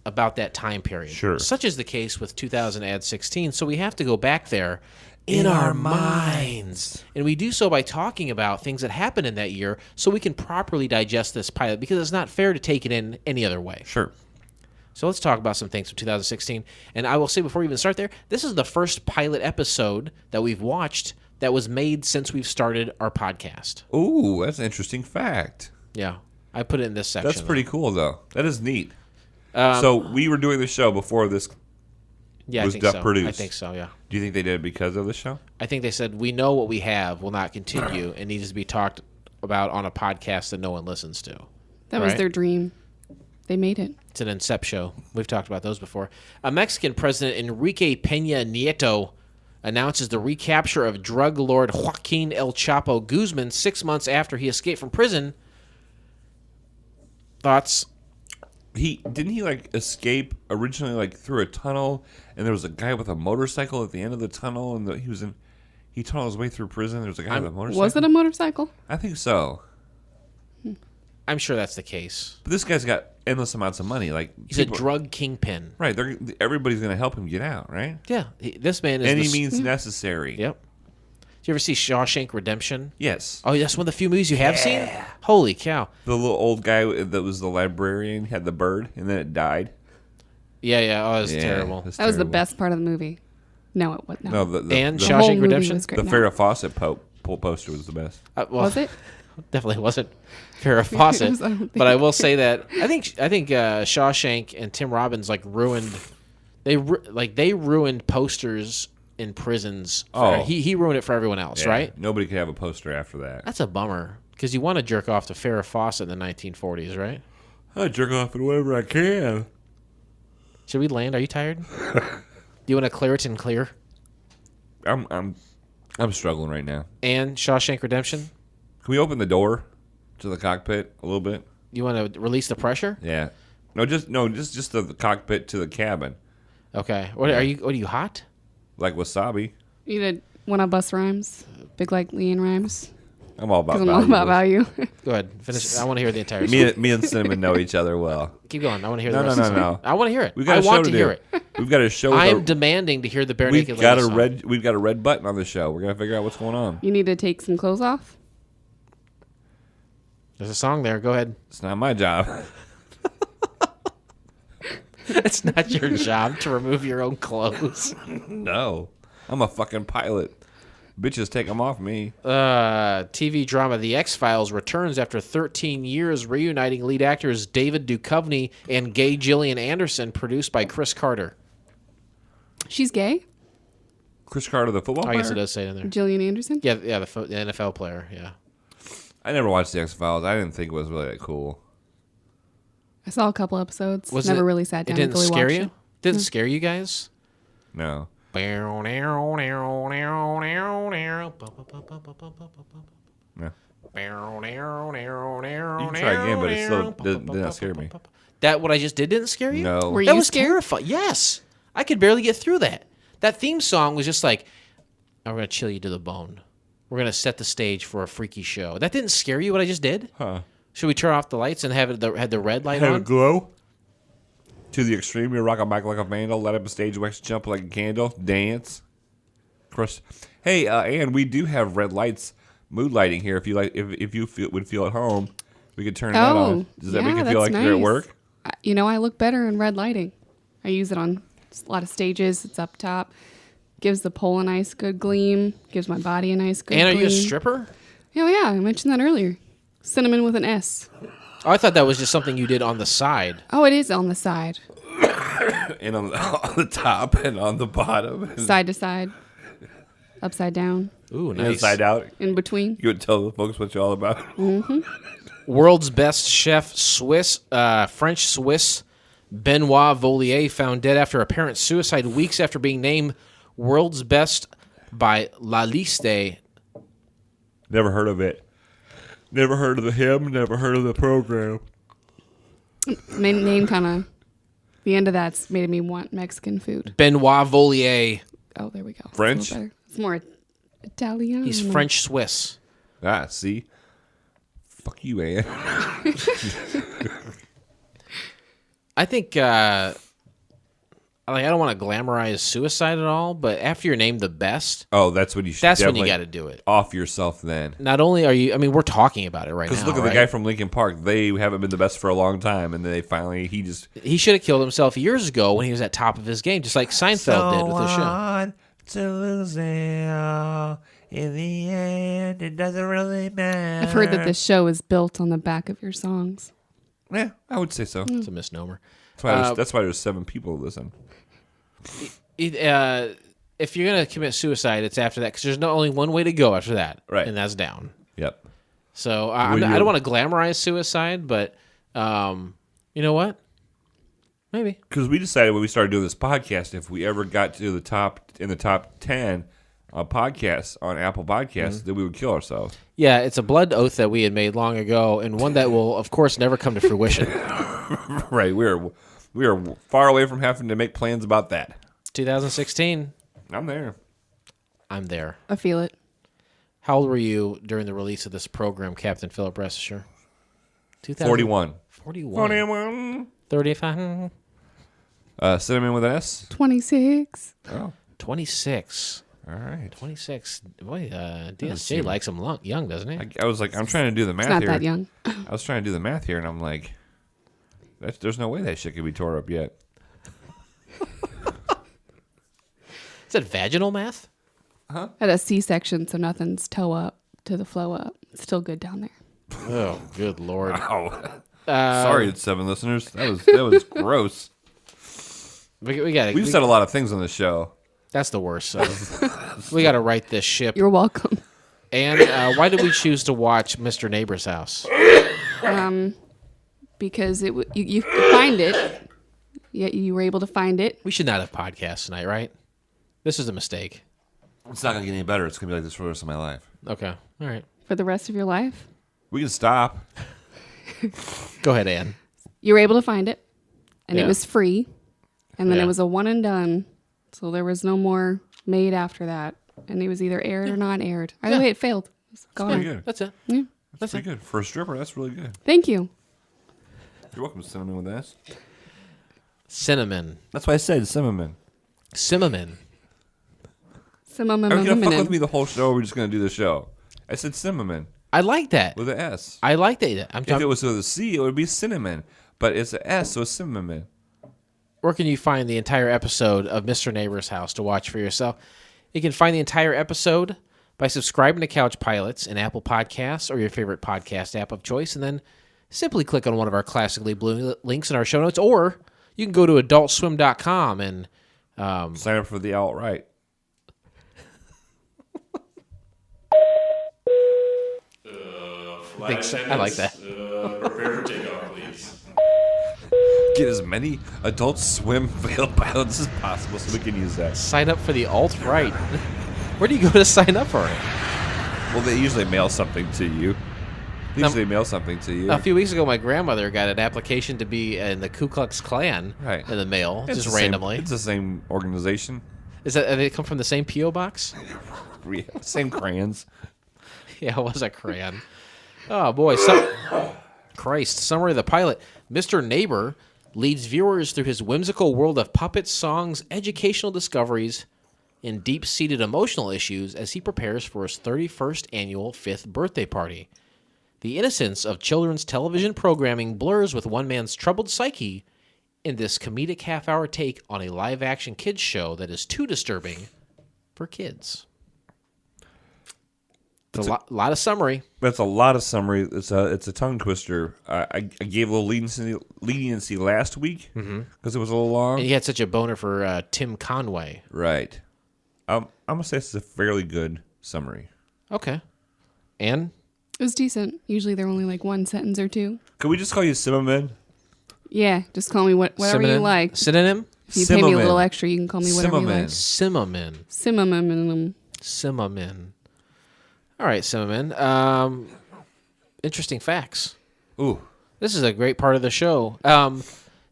Speaker 4: about that time period.
Speaker 3: Sure.
Speaker 4: Such is the case with 2016, so we have to go back there in our minds. And we do so by talking about things that happened in that year so we can properly digest this pilot, because it's not fair to take it in any other way.
Speaker 3: Sure.
Speaker 4: So let's talk about some things from 2016. And I will say before we even start there, this is the first pilot episode that we've watched that was made since we've started our podcast.
Speaker 3: Ooh, that's an interesting fact.
Speaker 4: Yeah. I put it in this section.
Speaker 3: That's pretty cool, though. That is neat. So we were doing the show before this.
Speaker 4: Yeah,
Speaker 3: was
Speaker 4: I think so.
Speaker 3: produced.
Speaker 4: I think so, yeah.
Speaker 3: Do you think they did it because of the show?
Speaker 4: I think they said, we know what we have will not continue and needs to be talked about on a podcast that no one listens to.
Speaker 1: That was
Speaker 4: Right?
Speaker 1: their dream. They made it.
Speaker 4: It's an Incep show. We've talked about those before. Mexican President Enrique Peña Nieto announces the recapture of drug lord Joaquin El Chapo Guzman 6 months after he escaped from prison. Thoughts?
Speaker 3: Didn't he escape originally through a tunnel, and there was a guy with a motorcycle at the end of the tunnel, and he tunneled his way through prison. There was a guy with a motorcycle.
Speaker 1: Was it a motorcycle?
Speaker 3: I think so.
Speaker 4: I'm sure that's the case.
Speaker 3: But this guy's got endless amounts of money.
Speaker 4: He's a drug kingpin.
Speaker 3: Right. Everybody's going to help him get out, right?
Speaker 4: Yeah, this man is
Speaker 3: Any means necessary.
Speaker 4: Yep. Did you ever see Shawshank Redemption?
Speaker 3: Yes.
Speaker 4: Oh, that's one of the few movies you have seen? Holy cow.
Speaker 3: The little old guy that was the librarian had the bird, and then it died.
Speaker 4: Yeah. Oh, it was terrible.
Speaker 1: That was the best part of the movie. No, it wasn't.
Speaker 3: No,
Speaker 4: And
Speaker 3: the,
Speaker 1: The whole
Speaker 4: Shawshank
Speaker 1: movie
Speaker 4: Redemption?
Speaker 1: was great.
Speaker 3: the
Speaker 1: No.
Speaker 3: Farrah Fawcett poster was the best.
Speaker 4: Well,
Speaker 1: Was it?
Speaker 4: Definitely wasn't Farrah Fawcett.
Speaker 1: I don't
Speaker 4: But I will say that I think Shawshank and Tim Robbins ruined. They ruined posters in prisons. He ruined it for everyone else,
Speaker 3: Yeah,
Speaker 4: right?
Speaker 3: Nobody could have a poster after that.
Speaker 4: That's a bummer because you want to jerk off to Farrah Fawcett in the 1940s, right?
Speaker 3: I jerk off it whenever I can.
Speaker 4: Should we land? Are you tired? Do you want to clear it and clear?
Speaker 3: I'm struggling right now.
Speaker 4: And Shawshank Redemption?
Speaker 3: Can we open the door? To the cockpit a little bit.
Speaker 4: You want to release the pressure?
Speaker 3: Yeah. Just the cockpit to the cabin.
Speaker 4: Okay. What are you hot?
Speaker 3: Like wasabi.
Speaker 1: You did one of Bus rhymes, big like Leanne rhymes.
Speaker 3: I'm all about
Speaker 1: Because I'm all about value.
Speaker 4: Go ahead. Finish. I want to hear the entire song.
Speaker 3: me and Cinnamon know each other well.
Speaker 4: Keep going. I want to hear the rest
Speaker 3: No.
Speaker 4: of the song. I want to hear it.
Speaker 3: We've got
Speaker 4: I
Speaker 3: a show
Speaker 4: want
Speaker 3: to
Speaker 4: to hear
Speaker 3: do.
Speaker 4: it.
Speaker 3: We've got a show.
Speaker 4: I am demanding to hear the Bare Naked Ladies song.
Speaker 3: We've got a red button on the show. We're gonna figure out what's going on.
Speaker 1: You need to take some clothes off.
Speaker 4: There's a song there. Go ahead.
Speaker 3: It's not my job.
Speaker 4: It's not your job to remove your own clothes.
Speaker 3: No, I'm a fucking pilot. Bitches take them off me.
Speaker 4: TV drama The X-Files returns after 13 years, reuniting lead actors David Duchovny and gay Gillian Anderson, produced by Chris Carter.
Speaker 1: She's gay?
Speaker 3: Chris Carter, the football
Speaker 4: I
Speaker 3: player?
Speaker 4: guess it does say it in there.
Speaker 1: Gillian Anderson?
Speaker 4: Yeah, the NFL player, yeah.
Speaker 3: I never watched the X-Files. I didn't think it was really that cool.
Speaker 1: I saw a couple episodes.
Speaker 4: Was
Speaker 1: Never
Speaker 4: it-
Speaker 1: really sat down
Speaker 4: It
Speaker 1: and
Speaker 4: didn't
Speaker 1: fully
Speaker 4: scare
Speaker 1: watched
Speaker 4: you?
Speaker 1: it.
Speaker 4: Didn't scare you guys?
Speaker 3: No.
Speaker 4: No.
Speaker 3: No. You can try again, but it still did not scare me.
Speaker 4: That what I just did didn't scare you?
Speaker 3: No.
Speaker 1: Were
Speaker 4: That
Speaker 1: you
Speaker 4: was
Speaker 1: scared?
Speaker 4: terrifying. Yes. I could barely get through that. That theme song was just like, I'm going to chill you to the bone. We're going to set the stage for a freaky show. That didn't scare you, what I just did?
Speaker 3: Huh.
Speaker 4: Should we turn off the lights and have the red light
Speaker 3: Have
Speaker 4: on?
Speaker 3: it glow? To the extreme, you rock a mic like a vandal, light up a stage wax, jump like a candle, dance. Crush. Hey, and we do have red lights, mood lighting here. If you like, if you would feel at home, we could turn that on. Does that make you feel like you're at work?
Speaker 1: You know, I look better in red lighting. I use it on a lot of stages. It's up top. Gives the pole a nice good gleam. Gives my body a nice good
Speaker 4: And are
Speaker 1: gleam.
Speaker 4: you a stripper?
Speaker 1: Oh, yeah. I mentioned that earlier. Cinnamon with an S.
Speaker 4: Oh, I thought that was just something you did on the side.
Speaker 1: Oh, it is on the side.
Speaker 3: And on the top and on the bottom. And
Speaker 1: Side to side. Upside down.
Speaker 4: Ooh, nice.
Speaker 3: inside out.
Speaker 1: In between.
Speaker 3: You would tell the folks what you're all about.
Speaker 4: World's best chef, French Swiss Ben Wa Foley found dead after apparent suicide weeks after being named world's best by La Liste.
Speaker 3: Never heard of it. Never heard of him. Never heard of the program.
Speaker 1: Name kind of. The end of that's made me want Mexican food.
Speaker 4: Benoit Volier.
Speaker 1: Oh, there we go. That's a
Speaker 3: French?
Speaker 1: little better. It's more Italian.
Speaker 4: He's French Swiss.
Speaker 3: Ah, see? Fuck you, Ann.
Speaker 4: I think, I don't want to glamorize suicide at all, but after you're named the best,
Speaker 3: Oh, that's when you should
Speaker 4: that's when you
Speaker 3: definitely
Speaker 4: got to do it.
Speaker 3: off yourself then.
Speaker 4: Not only are you, we're talking about it right now.
Speaker 3: Because look at
Speaker 4: right?
Speaker 3: the guy from Lincoln Park. They haven't been the best for a long time, and then
Speaker 4: He should have killed himself years ago when he was at top of his game, just like Seinfeld did with the show.
Speaker 3: To lose it in the end, it doesn't really matter.
Speaker 1: I've heard that this show is built on the back of your songs.
Speaker 3: Yeah, I would say so.
Speaker 4: It's a misnomer.
Speaker 3: That's why there's 7 people who listen.
Speaker 4: If you're going to commit suicide, it's after that, because there's not only one way to go after that,
Speaker 3: Right.
Speaker 4: and that's down.
Speaker 3: Yep.
Speaker 4: So I don't want to glamorize suicide, but you know what? Maybe.
Speaker 3: Because we decided when we started doing this podcast, if we ever got to the top 10 podcasts on Apple Podcasts, then we would kill ourselves.
Speaker 4: Yeah, it's a blood oath that we had made long ago, and one that will, of course, never come to fruition.
Speaker 3: Right. We are far away from having to make plans about that.
Speaker 4: 2016,
Speaker 3: I'm there.
Speaker 4: I'm there.
Speaker 1: I feel it.
Speaker 4: How old were you during the release of this program, Captain Philip Restisher?
Speaker 3: 41.
Speaker 4: 41. 35.
Speaker 3: Cinnamon with an S?
Speaker 1: 26.
Speaker 3: Oh,
Speaker 4: 26.
Speaker 3: all right.
Speaker 4: 26. Boy, DSJ likes him young, doesn't he?
Speaker 3: I was like, I'm trying to do the math
Speaker 1: It's not
Speaker 3: here.
Speaker 1: that young.
Speaker 3: I was trying to do the math here, and I'm like, there's no way that shit could be tore up yet.
Speaker 4: Is that vaginal math?
Speaker 1: I had a C-section, so nothing's toe up to the flow up. It's still good down there.
Speaker 4: Oh, good Lord.
Speaker 3: Oh, sorry, 7 listeners. That was gross.
Speaker 4: We got
Speaker 3: We've said a lot of things on the show.
Speaker 4: That's the worst. So we got to right this ship.
Speaker 1: You're welcome.
Speaker 4: And why did we choose to watch Mr. Neighbor's House?
Speaker 1: Because you could find it. Yeah, you were able to find it.
Speaker 4: We should not have podcasts tonight, right? This is a mistake.
Speaker 3: It's not going to get any better. It's going to be like this for the rest of my life.
Speaker 4: Okay. All right.
Speaker 1: For the rest of your life?
Speaker 3: We can stop.
Speaker 4: Go ahead, Ann.
Speaker 1: You were able to find it, and
Speaker 4: Yeah.
Speaker 1: it was free, and then
Speaker 4: Yeah.
Speaker 1: it was a one and done. So there was no more made after that, and it was either aired or not aired. Either way, it failed. Go
Speaker 3: Pretty
Speaker 1: on.
Speaker 3: good.
Speaker 4: That's it.
Speaker 1: Yeah.
Speaker 3: That's pretty good. For a stripper, that's really good.
Speaker 1: Thank you.
Speaker 3: You're welcome, Cinnamon, with this.
Speaker 4: Cinnamon.
Speaker 3: That's why I said cinnamon.
Speaker 4: Cinnamon.
Speaker 3: Are you going to fuck with
Speaker 1: Cinnamon.
Speaker 3: me the whole show, or are we just going to do the show? I said cinnamon
Speaker 4: I like that.
Speaker 3: with an S.
Speaker 4: I like that. I'm
Speaker 3: If
Speaker 4: talking.
Speaker 3: it was with a C, it would be cinnamon. But it's an S, so it's cinnamon.
Speaker 4: Where can you find the entire episode of Mr. Neighbor's House to watch for yourself? You can find the entire episode by subscribing to Couch Pilots in Apple Podcasts or your favorite podcast app of choice, and then simply click on one of our classically blue links in our show notes, or you can go to adultswim.com and
Speaker 3: Sign up for the alt-right.
Speaker 4: I like that.
Speaker 6: Prepare for takeoff, please.
Speaker 3: Get as many Adult Swim failed pilots as possible so we can use that.
Speaker 4: Sign up for the alt-right. Where do you go to sign up for it?
Speaker 3: Well, they usually mail something to you.
Speaker 4: A few weeks ago, my grandmother got an application to be in the Ku Klux Klan
Speaker 3: Right.
Speaker 4: in the mail,
Speaker 3: It's
Speaker 4: just
Speaker 3: the same-
Speaker 4: randomly.
Speaker 3: it's the same organization.
Speaker 4: Is that they come from the same P.O. box?
Speaker 3: Same crayons.
Speaker 4: Yeah, it was a crayon. Oh, boy. Christ. Summary of the pilot. Mr. Neighbor leads viewers through his whimsical world of puppets, songs, educational discoveries, and deep-seated emotional issues as he prepares for his 31st annual 5th birthday party. The innocence of children's television programming blurs with one man's troubled psyche in this comedic half-hour take on a live-action kids show that is too disturbing for kids. It's a lot of summary.
Speaker 3: That's a lot of summary. It's a tongue twister. I gave a little leniency last week because it was a little long.
Speaker 4: And he had such a boner for Tim Conway.
Speaker 3: Right. I'm gonna say this is a fairly good summary.
Speaker 4: Okay. And
Speaker 1: It was decent. Usually they're only like one sentence or two.
Speaker 3: Could we just call you Cinnamon?
Speaker 1: Yeah, just call me whatever you like.
Speaker 4: Synonym?
Speaker 1: If you pay me a
Speaker 3: Cinnamon.
Speaker 1: little extra, you can call me whatever you like.
Speaker 4: Cinnamon.
Speaker 1: Cinnamon.
Speaker 4: Cinnamon. All right, Cinnamon. Interesting facts.
Speaker 3: Ooh,
Speaker 4: This is a great part of the show.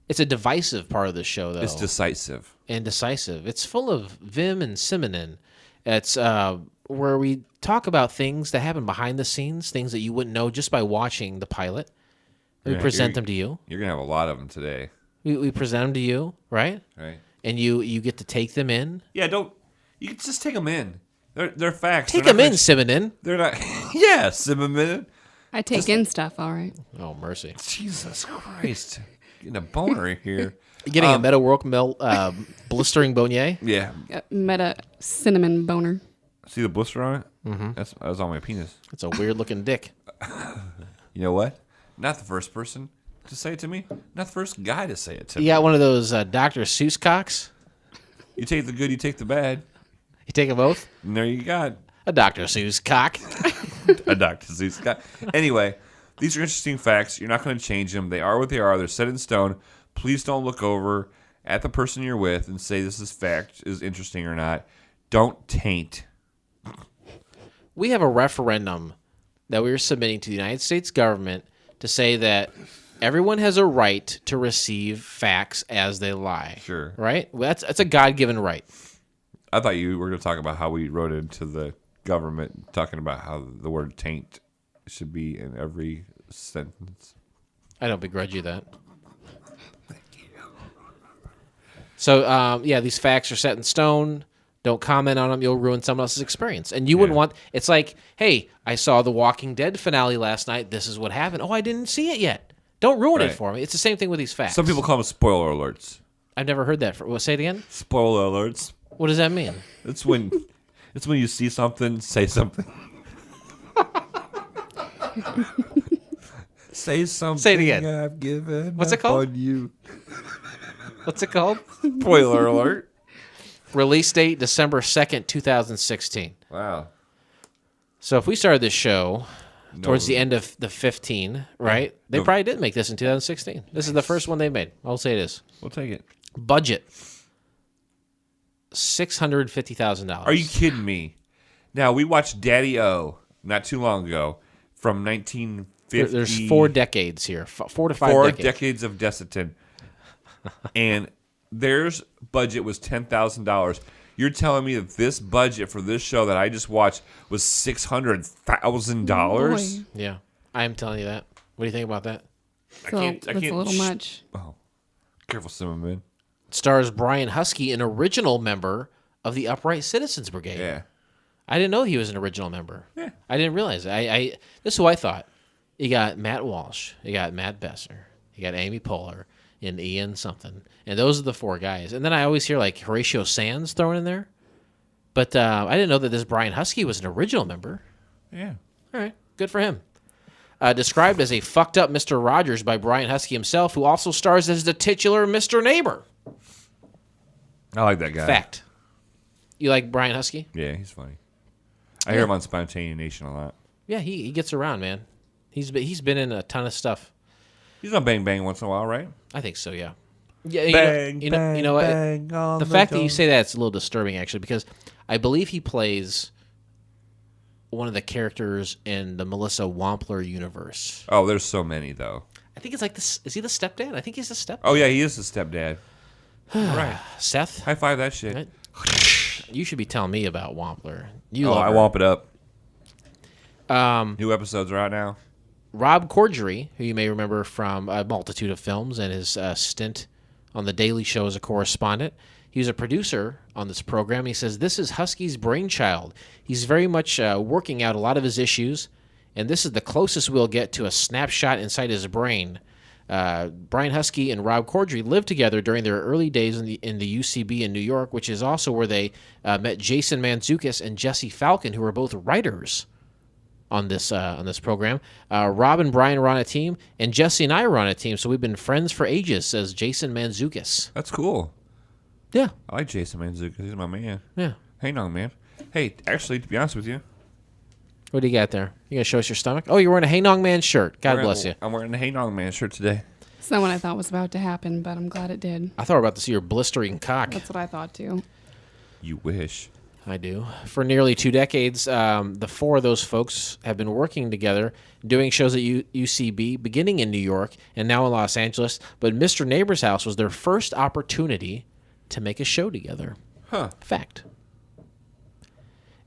Speaker 4: It's a divisive part of the show, though.
Speaker 3: it's decisive.
Speaker 4: And decisive. It's full of vim and simonin. It's where we talk about things that happen behind the scenes, things that you wouldn't know just by watching the pilot. We
Speaker 3: Yeah,
Speaker 4: present
Speaker 3: you're-
Speaker 4: them to you.
Speaker 3: You're gonna have a lot of them today,
Speaker 4: We present them to you, right?
Speaker 3: right?
Speaker 4: And you get to take them in.
Speaker 3: Yeah, don't. You can just take them in. They're facts.
Speaker 4: Take
Speaker 3: They're
Speaker 4: them
Speaker 3: not
Speaker 4: in,
Speaker 3: gonna-
Speaker 4: Simonin.
Speaker 3: They're not. Yeah, Cinnamon.
Speaker 1: I take in stuff, all right.
Speaker 4: Oh, mercy.
Speaker 3: Jesus Christ, getting a boner here.
Speaker 4: You getting a Meta World blistering beignet?
Speaker 3: Yeah.
Speaker 1: Meta cinnamon boner.
Speaker 3: See the blister on it? Mm-hmm. That was on my penis.
Speaker 4: It's a weird looking dick.
Speaker 3: You know what? Not the first person to say it to me. Not the first guy to say it to
Speaker 4: You
Speaker 3: me.
Speaker 4: got one of those Dr. Seuss cocks?
Speaker 3: You take the good, you take the bad,
Speaker 4: You take them both?
Speaker 3: and there you got
Speaker 4: A Dr. Seuss cock.
Speaker 3: a Dr. Seuss guy. Anyway, these are interesting facts. You're not going to change them. They are what they are. They're set in stone. Please don't look over at the person you're with and say this is fact, is interesting or not. Don't taint.
Speaker 4: We have a referendum that we are submitting to the United States government to say that everyone has a right to receive facts as they lie.
Speaker 3: Sure.
Speaker 4: Right? Well, that's a God-given right.
Speaker 3: I thought you were going to talk about how we wrote into the government, talking about how the word taint should be in every sentence.
Speaker 4: I don't begrudge you that. So, yeah, these facts are set in stone. Don't comment on them. You'll ruin someone else's experience. And you wouldn't want... It's like, hey, I saw the Walking Dead finale last night. This is what happened. Oh, I didn't see it yet. Don't ruin it
Speaker 3: Right.
Speaker 4: for me. It's the same thing with these facts.
Speaker 3: Some people call them spoiler alerts.
Speaker 4: I've never heard that. Say it again?
Speaker 3: Spoiler alerts.
Speaker 4: What does that mean?
Speaker 3: It's when you see something, say something. Say something.
Speaker 4: Say it again.
Speaker 3: I've given
Speaker 4: What's it
Speaker 3: up
Speaker 4: called?
Speaker 3: on you.
Speaker 4: What's it called?
Speaker 3: Spoiler alert.
Speaker 4: Release date December 2nd, 2016.
Speaker 3: Wow.
Speaker 4: So if we started this show towards the end of the 15, right? They probably didn't make this in 2016. This is the first one they made. I'll say it is.
Speaker 3: We'll take it.
Speaker 4: Budget $650,000.
Speaker 3: Are you kidding me? Now, we watched Daddy O not too long ago from 19
Speaker 4: There's 4 decades here. 4 to 5
Speaker 3: 4
Speaker 4: decades.
Speaker 3: decades of Desitin. And their budget was $10,000. You're telling me that this budget for this show that I just watched was $600,000?
Speaker 4: Yeah, I am telling you that. What do you think about that?
Speaker 1: So that's a little much.
Speaker 3: Oh, careful, Simon.
Speaker 4: Stars Brian Huskey, an original member of the Upright Citizens Brigade.
Speaker 3: Yeah.
Speaker 4: I didn't know he was an original member.
Speaker 3: Yeah.
Speaker 4: I didn't realize it. This is who I thought. You got Matt Walsh. You got Matt Besser. You got Amy Poehler and Ian something. And those are the 4 guys. And then I always hear like Horatio Sands thrown in there. But I didn't know that this Brian Huskey was an original member.
Speaker 3: Yeah.
Speaker 4: All right. Good for him. Described as a fucked up Mr. Rogers by Brian Huskey himself, who also stars as the titular Mr. Neighbor.
Speaker 3: I like that guy.
Speaker 4: Fact. You like Brian Huskey?
Speaker 3: Yeah, he's funny. I hear him on Spontaneous Nation a lot.
Speaker 4: Yeah, he gets around, man. He's been in a ton of stuff.
Speaker 3: He's on Bang Bang once in a while, right?
Speaker 4: I think so, yeah. Yeah,
Speaker 3: Bang,
Speaker 4: you know,
Speaker 3: bang on
Speaker 4: the fact that you say that, it's a little disturbing, actually, because I believe he plays one of the characters in the Melissa Wampler universe.
Speaker 3: Oh, there's so many, though.
Speaker 4: I think it's like this. Is he the stepdad? I think he's the stepdad.
Speaker 3: Oh, yeah, he is the stepdad. Right.
Speaker 4: Seth?
Speaker 3: High five that shit.
Speaker 4: Right? You should be telling me about Wampler.
Speaker 3: I womp it up.
Speaker 4: Um,
Speaker 3: New episodes are out now.
Speaker 4: Rob Corddry, who you may remember from a multitude of films and his stint on The Daily Show as a correspondent. He was a producer on this program. He says, this is Husky's brainchild. He's very much working out a lot of his issues, and this is the closest we'll get to a snapshot inside his brain. Brian Huskey and Rob Corddry lived together during their early days in the UCB in New York, which is also where they met Jason Mantzoukas and Jesse Falcon, who were both writers on this program. Rob and Brian were on a team, and Jesse and I were on a team, so we've been friends for ages, says Jason Mantzoukas.
Speaker 3: That's cool.
Speaker 4: Yeah.
Speaker 3: I like Jason Mantzoukas. He's my man.
Speaker 4: Yeah.
Speaker 3: Hang on, man. Hey, actually, to be honest with you,
Speaker 4: What do you got there? You gonna show us your stomach? Oh, you're wearing a Hey Nong Man shirt. God bless you.
Speaker 3: I'm wearing a Hey Nong Man shirt today.
Speaker 1: It's not what I thought was about to happen, but I'm glad it did.
Speaker 4: I thought we were about to see your blistering cock.
Speaker 1: That's what I thought too.
Speaker 3: You wish.
Speaker 4: I do. For nearly 2 decades, the 4 of those folks have been working together, doing shows at UCB, beginning in New York and now in Los Angeles. But Mr. Neighbor's House was their first opportunity to make a show together.
Speaker 3: Huh.
Speaker 4: Fact.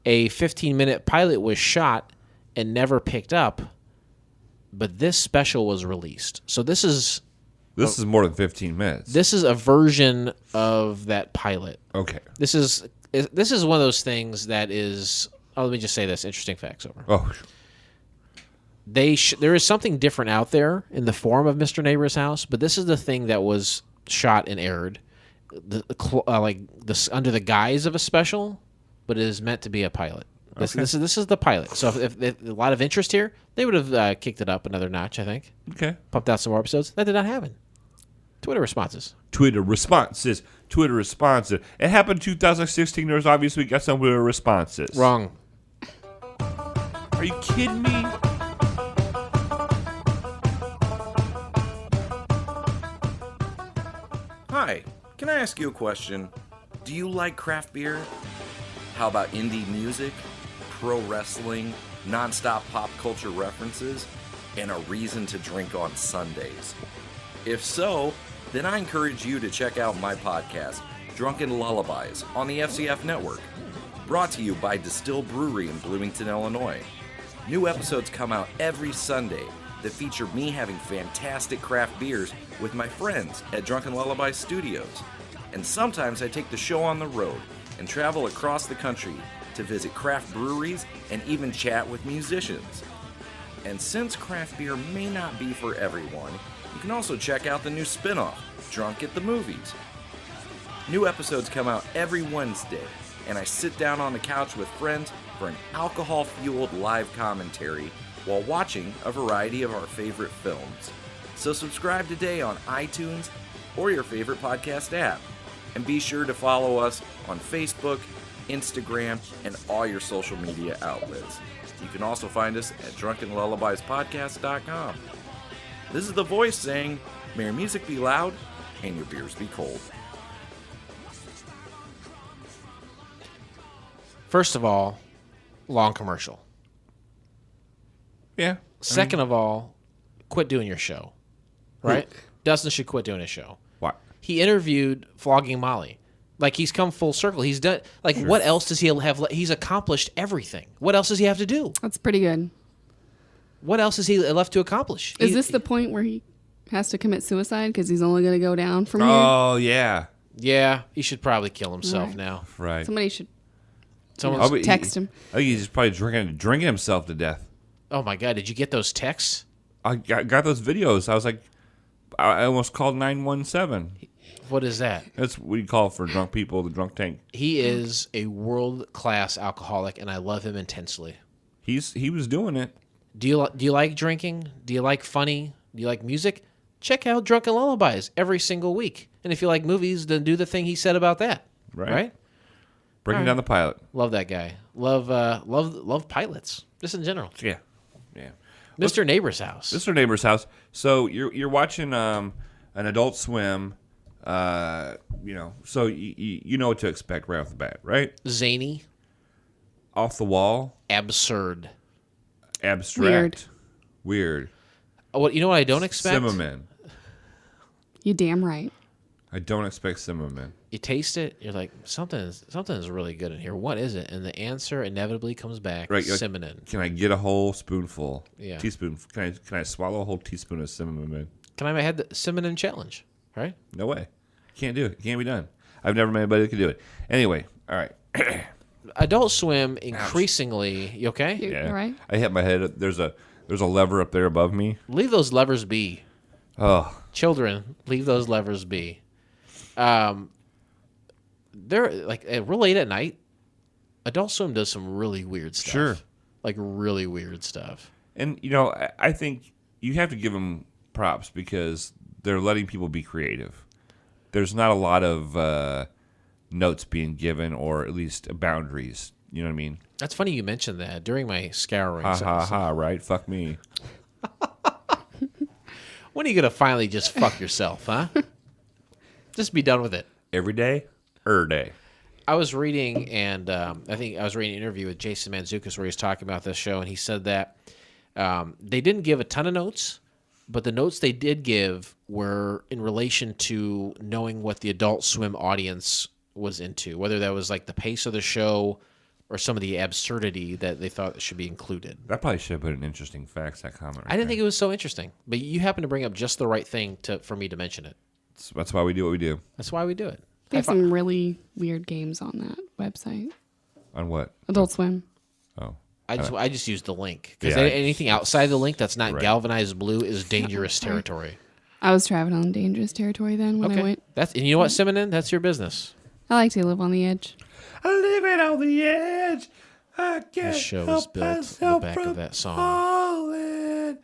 Speaker 4: A 15-minute pilot was shot and never picked up, but this special was released. So this is
Speaker 3: more than 15 minutes.
Speaker 4: This is a version of that pilot.
Speaker 3: Okay.
Speaker 4: This is one of those things that is. Oh, let me just say this. Interesting facts over.
Speaker 3: Oh.
Speaker 4: There is something different out there in the form of Mr. Neighbor's House, but this is the thing that was shot and aired, under the guise of a special, but it is meant to be a pilot. This is the pilot. So if a lot of interest here, they would have kicked it up another notch, I think.
Speaker 3: Okay.
Speaker 4: Pumped out some more episodes. That did not happen. Twitter responses.
Speaker 3: It happened in 2016. There's obviously got some Twitter responses.
Speaker 4: Wrong.
Speaker 3: Are you kidding me?
Speaker 7: Hi, can I ask you a question? Do you like craft beer? How about indie music, pro wrestling, non-stop pop culture references, and a reason to drink on Sundays? If so, then I encourage you to check out my podcast, Drunken Lullabies, on the FCF Network. Brought to you by Distill Brewery in Bloomington, Illinois. New episodes come out every Sunday that feature me having fantastic craft beers with my friends at Drunken Lullaby Studios. And sometimes I take the show on the road and travel across the country to visit craft breweries and even chat with musicians. And since craft beer may not be for everyone, you can also check out the new spin-off, Drunk at the Movies. New episodes come out every Wednesday, and I sit down on the couch with friends for an alcohol-fueled live commentary while watching a variety of our favorite films. So subscribe today on iTunes or your favorite podcast app. And be sure to follow us on Facebook, Instagram, and all your social media outlets. You can also find us at drunkenlullabiespodcast.com. This is the voice saying, may your music be loud and your beers be cold.
Speaker 4: First of all, long commercial.
Speaker 3: Yeah.
Speaker 4: Second of all, quit doing your show. Right? Dustin should quit doing his show.
Speaker 3: Why?
Speaker 4: He interviewed Flogging Molly. Like, he's come full circle. He's done. Like, what else does he have? He's accomplished everything. What else does he have to do?
Speaker 1: That's pretty good.
Speaker 4: What else is he left to accomplish?
Speaker 1: Is this the point where he has to commit suicide because he's only going to go down from here?
Speaker 3: Oh, yeah.
Speaker 4: Yeah, he should probably kill himself
Speaker 1: Right.
Speaker 4: now.
Speaker 3: Right.
Speaker 1: Somebody should
Speaker 4: Someone.
Speaker 1: text him.
Speaker 3: I think he's probably drinking himself to death.
Speaker 4: Oh my God! Did you get those texts?
Speaker 3: I got those videos. I was like, I almost called 917.
Speaker 4: What is that?
Speaker 3: That's what you call for drunk people, the drunk tank.
Speaker 4: He is a world-class alcoholic, and I love him intensely.
Speaker 3: He was doing it.
Speaker 4: Do you like drinking? Do you like funny? Do you like music? Check out Drunken Lullabies every single week. And if you like movies, then do the thing he said about that.
Speaker 3: Right. Breaking
Speaker 4: All right.
Speaker 3: down the pilot.
Speaker 4: Love that guy. Love pilots, just in general.
Speaker 3: Yeah.
Speaker 4: Mr. Neighbor's House.
Speaker 3: Mr. Neighbor's House. So you're watching an Adult Swim. So you know what to expect right off the bat, right?
Speaker 4: Zany.
Speaker 3: Off the wall.
Speaker 4: Absurd.
Speaker 3: Abstract. Weird.
Speaker 4: What you know what I don't expect?
Speaker 3: Zimmerman.
Speaker 1: You damn right.
Speaker 3: I don't expect Zimmerman.
Speaker 4: You taste it, you're like, something is really good in here. What is it? And the answer inevitably comes back.
Speaker 3: Right, you're like,
Speaker 4: cinnamon.
Speaker 3: Can I get a whole spoonful?
Speaker 4: Yeah.
Speaker 3: Teaspoon. Can I swallow a whole teaspoon of cinnamon?
Speaker 4: Can I have the cinnamon challenge? Right?
Speaker 3: No way. Can't do it. Can't be done. I've never met anybody that could do it. Anyway, all right.
Speaker 4: Adult Swim increasingly. You okay?
Speaker 1: You all right?
Speaker 3: I hit my head. There's a lever up there above me.
Speaker 4: Leave those levers be.
Speaker 3: Oh,
Speaker 4: Children, leave those levers be. They're like real late at night. Adult Swim does some really weird stuff.
Speaker 3: Sure.
Speaker 4: Like really weird stuff.
Speaker 3: and I think you have to give them props because they're letting people be creative. There's not a lot of notes being given, or at least boundaries. You know what I mean?
Speaker 4: That's funny you mentioned that during my scouring.
Speaker 3: Ha ha ha! Right? Fuck me.
Speaker 4: When are you gonna finally just fuck yourself, huh? Just be done with it.
Speaker 3: Every day, day.
Speaker 4: I was reading, and I think I was reading an interview with Jason Mantzoukas where he was talking about this show, and he said that they didn't give a ton of notes, but the notes they did give were in relation to knowing what the Adult Swim audience was into, whether that was like the pace of the show or some of the absurdity that they thought should be included.
Speaker 3: That probably should have been an interesting facts, that comment.
Speaker 4: I didn't think it was so interesting, but you happen to bring up just the right thing for me to mention it.
Speaker 3: That's why we do what we do.
Speaker 4: That's why we do it.
Speaker 1: They have some really weird games on that website.
Speaker 3: On what?
Speaker 1: Adult Swim.
Speaker 3: Oh.
Speaker 4: I just used the link because
Speaker 3: Yeah,
Speaker 4: anything outside the link that's not
Speaker 3: Right.
Speaker 4: galvanized blue is dangerous territory.
Speaker 1: I was traveling on dangerous territory then when I went.
Speaker 4: And you know what, Simonin? That's your business.
Speaker 1: I like to live on the edge.
Speaker 3: I live it on the edge. I can't
Speaker 4: This show is built on the back of that song.
Speaker 3: falling.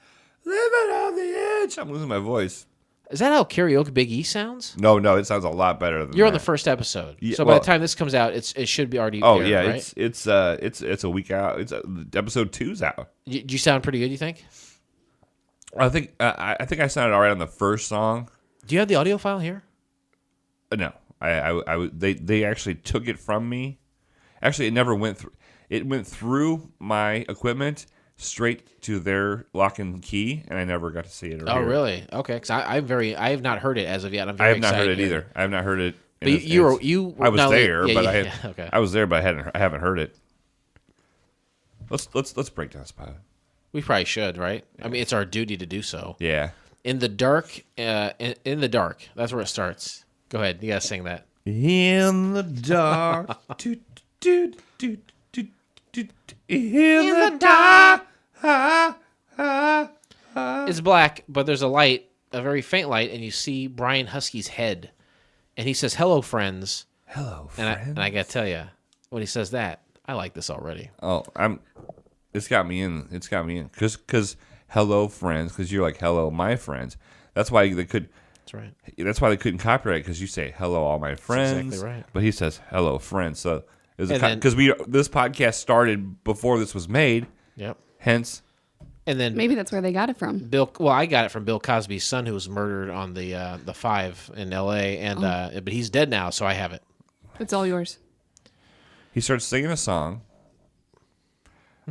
Speaker 3: Living on the edge. I'm losing my voice.
Speaker 4: Is that how karaoke Big E sounds?
Speaker 3: No, it sounds a lot better than
Speaker 4: You're on
Speaker 3: that.
Speaker 4: the first episode,
Speaker 3: Yeah,
Speaker 4: so by
Speaker 3: well-
Speaker 4: the time this comes out, it should be already.
Speaker 3: Oh
Speaker 4: aired,
Speaker 3: yeah,
Speaker 4: right?
Speaker 3: it's a week out. It's episode 2's out.
Speaker 4: You sound pretty good. You think?
Speaker 3: I think I sounded all right on the first song.
Speaker 4: Do you have the audio file here?
Speaker 3: No, they actually took it from me. Actually, it never went through. It went through my equipment straight to their lock and key, and I never got to see it. Or
Speaker 4: Oh,
Speaker 3: hear it.
Speaker 4: really? Okay, because I have not heard it as of yet. I'm
Speaker 3: I
Speaker 4: very
Speaker 3: have not heard
Speaker 4: excited
Speaker 3: it
Speaker 4: to hear
Speaker 3: either. I have not heard it.
Speaker 4: But
Speaker 3: in
Speaker 4: you
Speaker 3: its-
Speaker 4: were
Speaker 3: I was
Speaker 4: not only-
Speaker 3: there,
Speaker 4: yeah,
Speaker 3: but
Speaker 4: yeah,
Speaker 3: I had.
Speaker 4: yeah, okay.
Speaker 3: I was there, but I haven't heard it. Let's break down this pilot.
Speaker 4: We probably should, right? I mean, it's our duty to do so.
Speaker 3: Yeah.
Speaker 4: In the dark, in the dark. That's where it starts. Go ahead. You gotta sing that.
Speaker 3: In the dark. Toot, toot, toot, toot, toot, in the dark.
Speaker 4: It's black, but there's a light, a very faint light, and you see Brian Huskey's head, and he says, "Hello, friends."
Speaker 3: Hello,
Speaker 4: And
Speaker 3: friend.
Speaker 4: I gotta tell you, when he says that, I like this already.
Speaker 3: Oh, It's got me in. It's got me in. Cause hello, friends. Because you're like hello, my friends. That's why they could.
Speaker 4: That's right.
Speaker 3: That's why they couldn't copyright. Because you say hello, all my friends.
Speaker 4: exactly right.
Speaker 3: But he says hello, friends. So
Speaker 4: And then-
Speaker 3: because this podcast started before this was made.
Speaker 4: Yep.
Speaker 3: Hence,
Speaker 4: And then
Speaker 1: Maybe that's where they got it from.
Speaker 4: Bill. Well, I got it from Bill Cosby's son, who was murdered on the 5 in L.A. And but he's dead now, so I have it.
Speaker 1: It's all yours.
Speaker 3: he starts singing a song.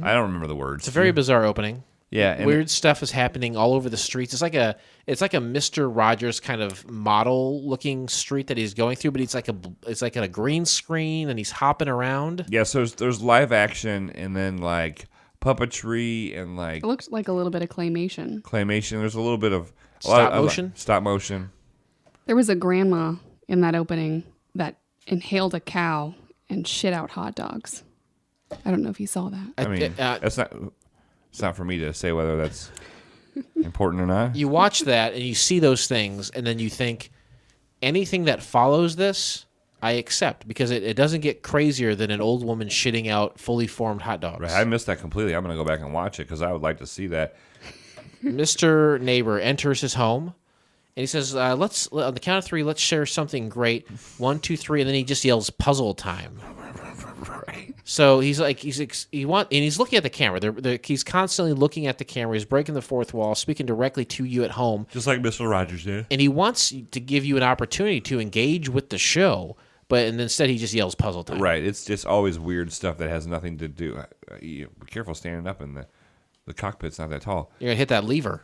Speaker 3: I don't remember the words.
Speaker 4: It's a very bizarre opening.
Speaker 3: Yeah, and
Speaker 4: Weird stuff is happening all over the streets. It's like a Mr. Rogers kind of model looking street that he's going through, but it's like in a green screen and he's hopping around.
Speaker 3: yeah, so there's live action and then like puppetry and like
Speaker 1: It looks like a little bit of claymation.
Speaker 3: claymation. There's a little bit of
Speaker 4: Stop motion?
Speaker 1: There was a grandma in that opening that inhaled a cow and shit out hot dogs. I don't know if you saw that.
Speaker 3: I mean, it's not for me to say whether that's important or not.
Speaker 4: You watch that and you see those things, and then you think, anything that follows this, I accept, because it doesn't get crazier than an old woman shitting out fully formed hot dogs.
Speaker 3: Right, I missed that completely. I'm going to go back and watch it because I would like to see that.
Speaker 4: Mr. Neighbor enters his home, and he says, "Let's on the count of 3, let's share something great. 1, 2, 3," and then he just yells, "Puzzle time." So he's like, and he's looking at the camera. He's constantly looking at the camera. He's breaking the fourth wall, speaking directly to you at home.
Speaker 3: Just like Mr. Rogers did.
Speaker 4: And he wants to give you an opportunity to engage with the show, and instead he just yells puzzle time.
Speaker 3: Right. It's just always weird stuff that has nothing to do. Be careful standing up in the cockpit's not that tall.
Speaker 4: You're going to hit that lever.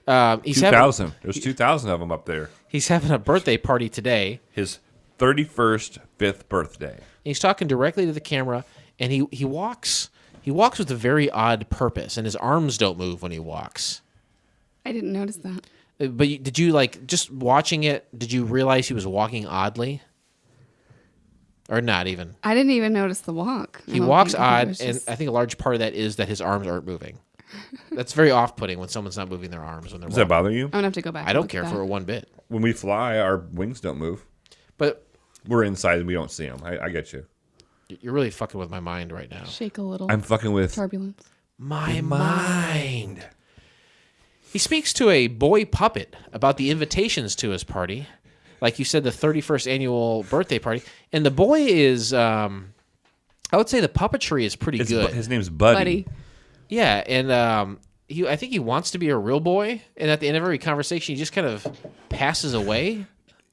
Speaker 3: 2,000. There's 2,000 of them up there.
Speaker 4: He's having a birthday party today.
Speaker 3: His 31st, 5th birthday.
Speaker 4: He's talking directly to the camera, and he walks with a very odd purpose, and his arms don't move when he walks.
Speaker 1: I didn't notice that.
Speaker 4: But did you, like, just watching it, did you realize he was walking oddly? Or not even?
Speaker 1: I didn't even notice the walk.
Speaker 4: He walks odd, and I think a large part of that is that his arms aren't moving. That's very off-putting when someone's not moving their arms when they're
Speaker 3: Does that
Speaker 4: walking.
Speaker 3: bother you?
Speaker 1: I'm going to have to go back.
Speaker 4: I
Speaker 1: and
Speaker 4: don't
Speaker 1: look
Speaker 4: care
Speaker 1: at
Speaker 4: for
Speaker 1: that.
Speaker 4: it one bit.
Speaker 3: When we fly, our wings don't move.
Speaker 4: But
Speaker 3: We're inside and we don't see them. I get you.
Speaker 4: you're really fucking with my mind right now.
Speaker 1: Shake a little.
Speaker 3: I'm fucking with
Speaker 1: Turbulence.
Speaker 4: My mind. He speaks to a boy puppet about the invitations to his party. Like you said, the 31st annual birthday party. And the boy is, I would say the puppetry is pretty good.
Speaker 3: His name's Buddy.
Speaker 4: Yeah, and I think he wants to be a real boy. And at the end of every conversation, he just kind of passes away.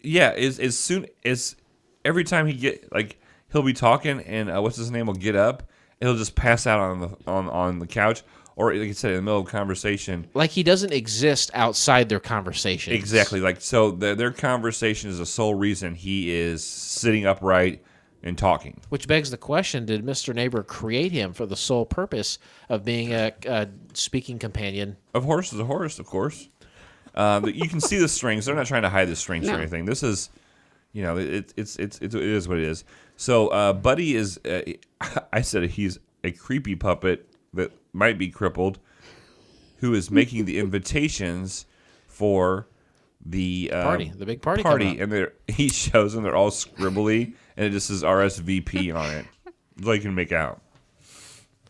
Speaker 3: Yeah, as soon as every time he'll be talking and what's his name will get up, and he'll just pass out on the couch, or like you said, in the middle of a conversation.
Speaker 4: Like he doesn't exist outside their conversation.
Speaker 3: Exactly. Like so, their conversation is the sole reason he is sitting upright and talking.
Speaker 4: Which begs the question: did Mr. Neighbor create him for the sole purpose of being a speaking companion?
Speaker 3: A horse is a horse, of course. You can see the strings. They're not trying to hide the strings or anything. This is, it is what it is. So Buddy is, I said he's a creepy puppet that might be crippled, who is making the invitations for the
Speaker 4: Party, the big party coming up.
Speaker 3: and he shows them they're all scribbly, and it just says RSVP on it. That's all you can make out.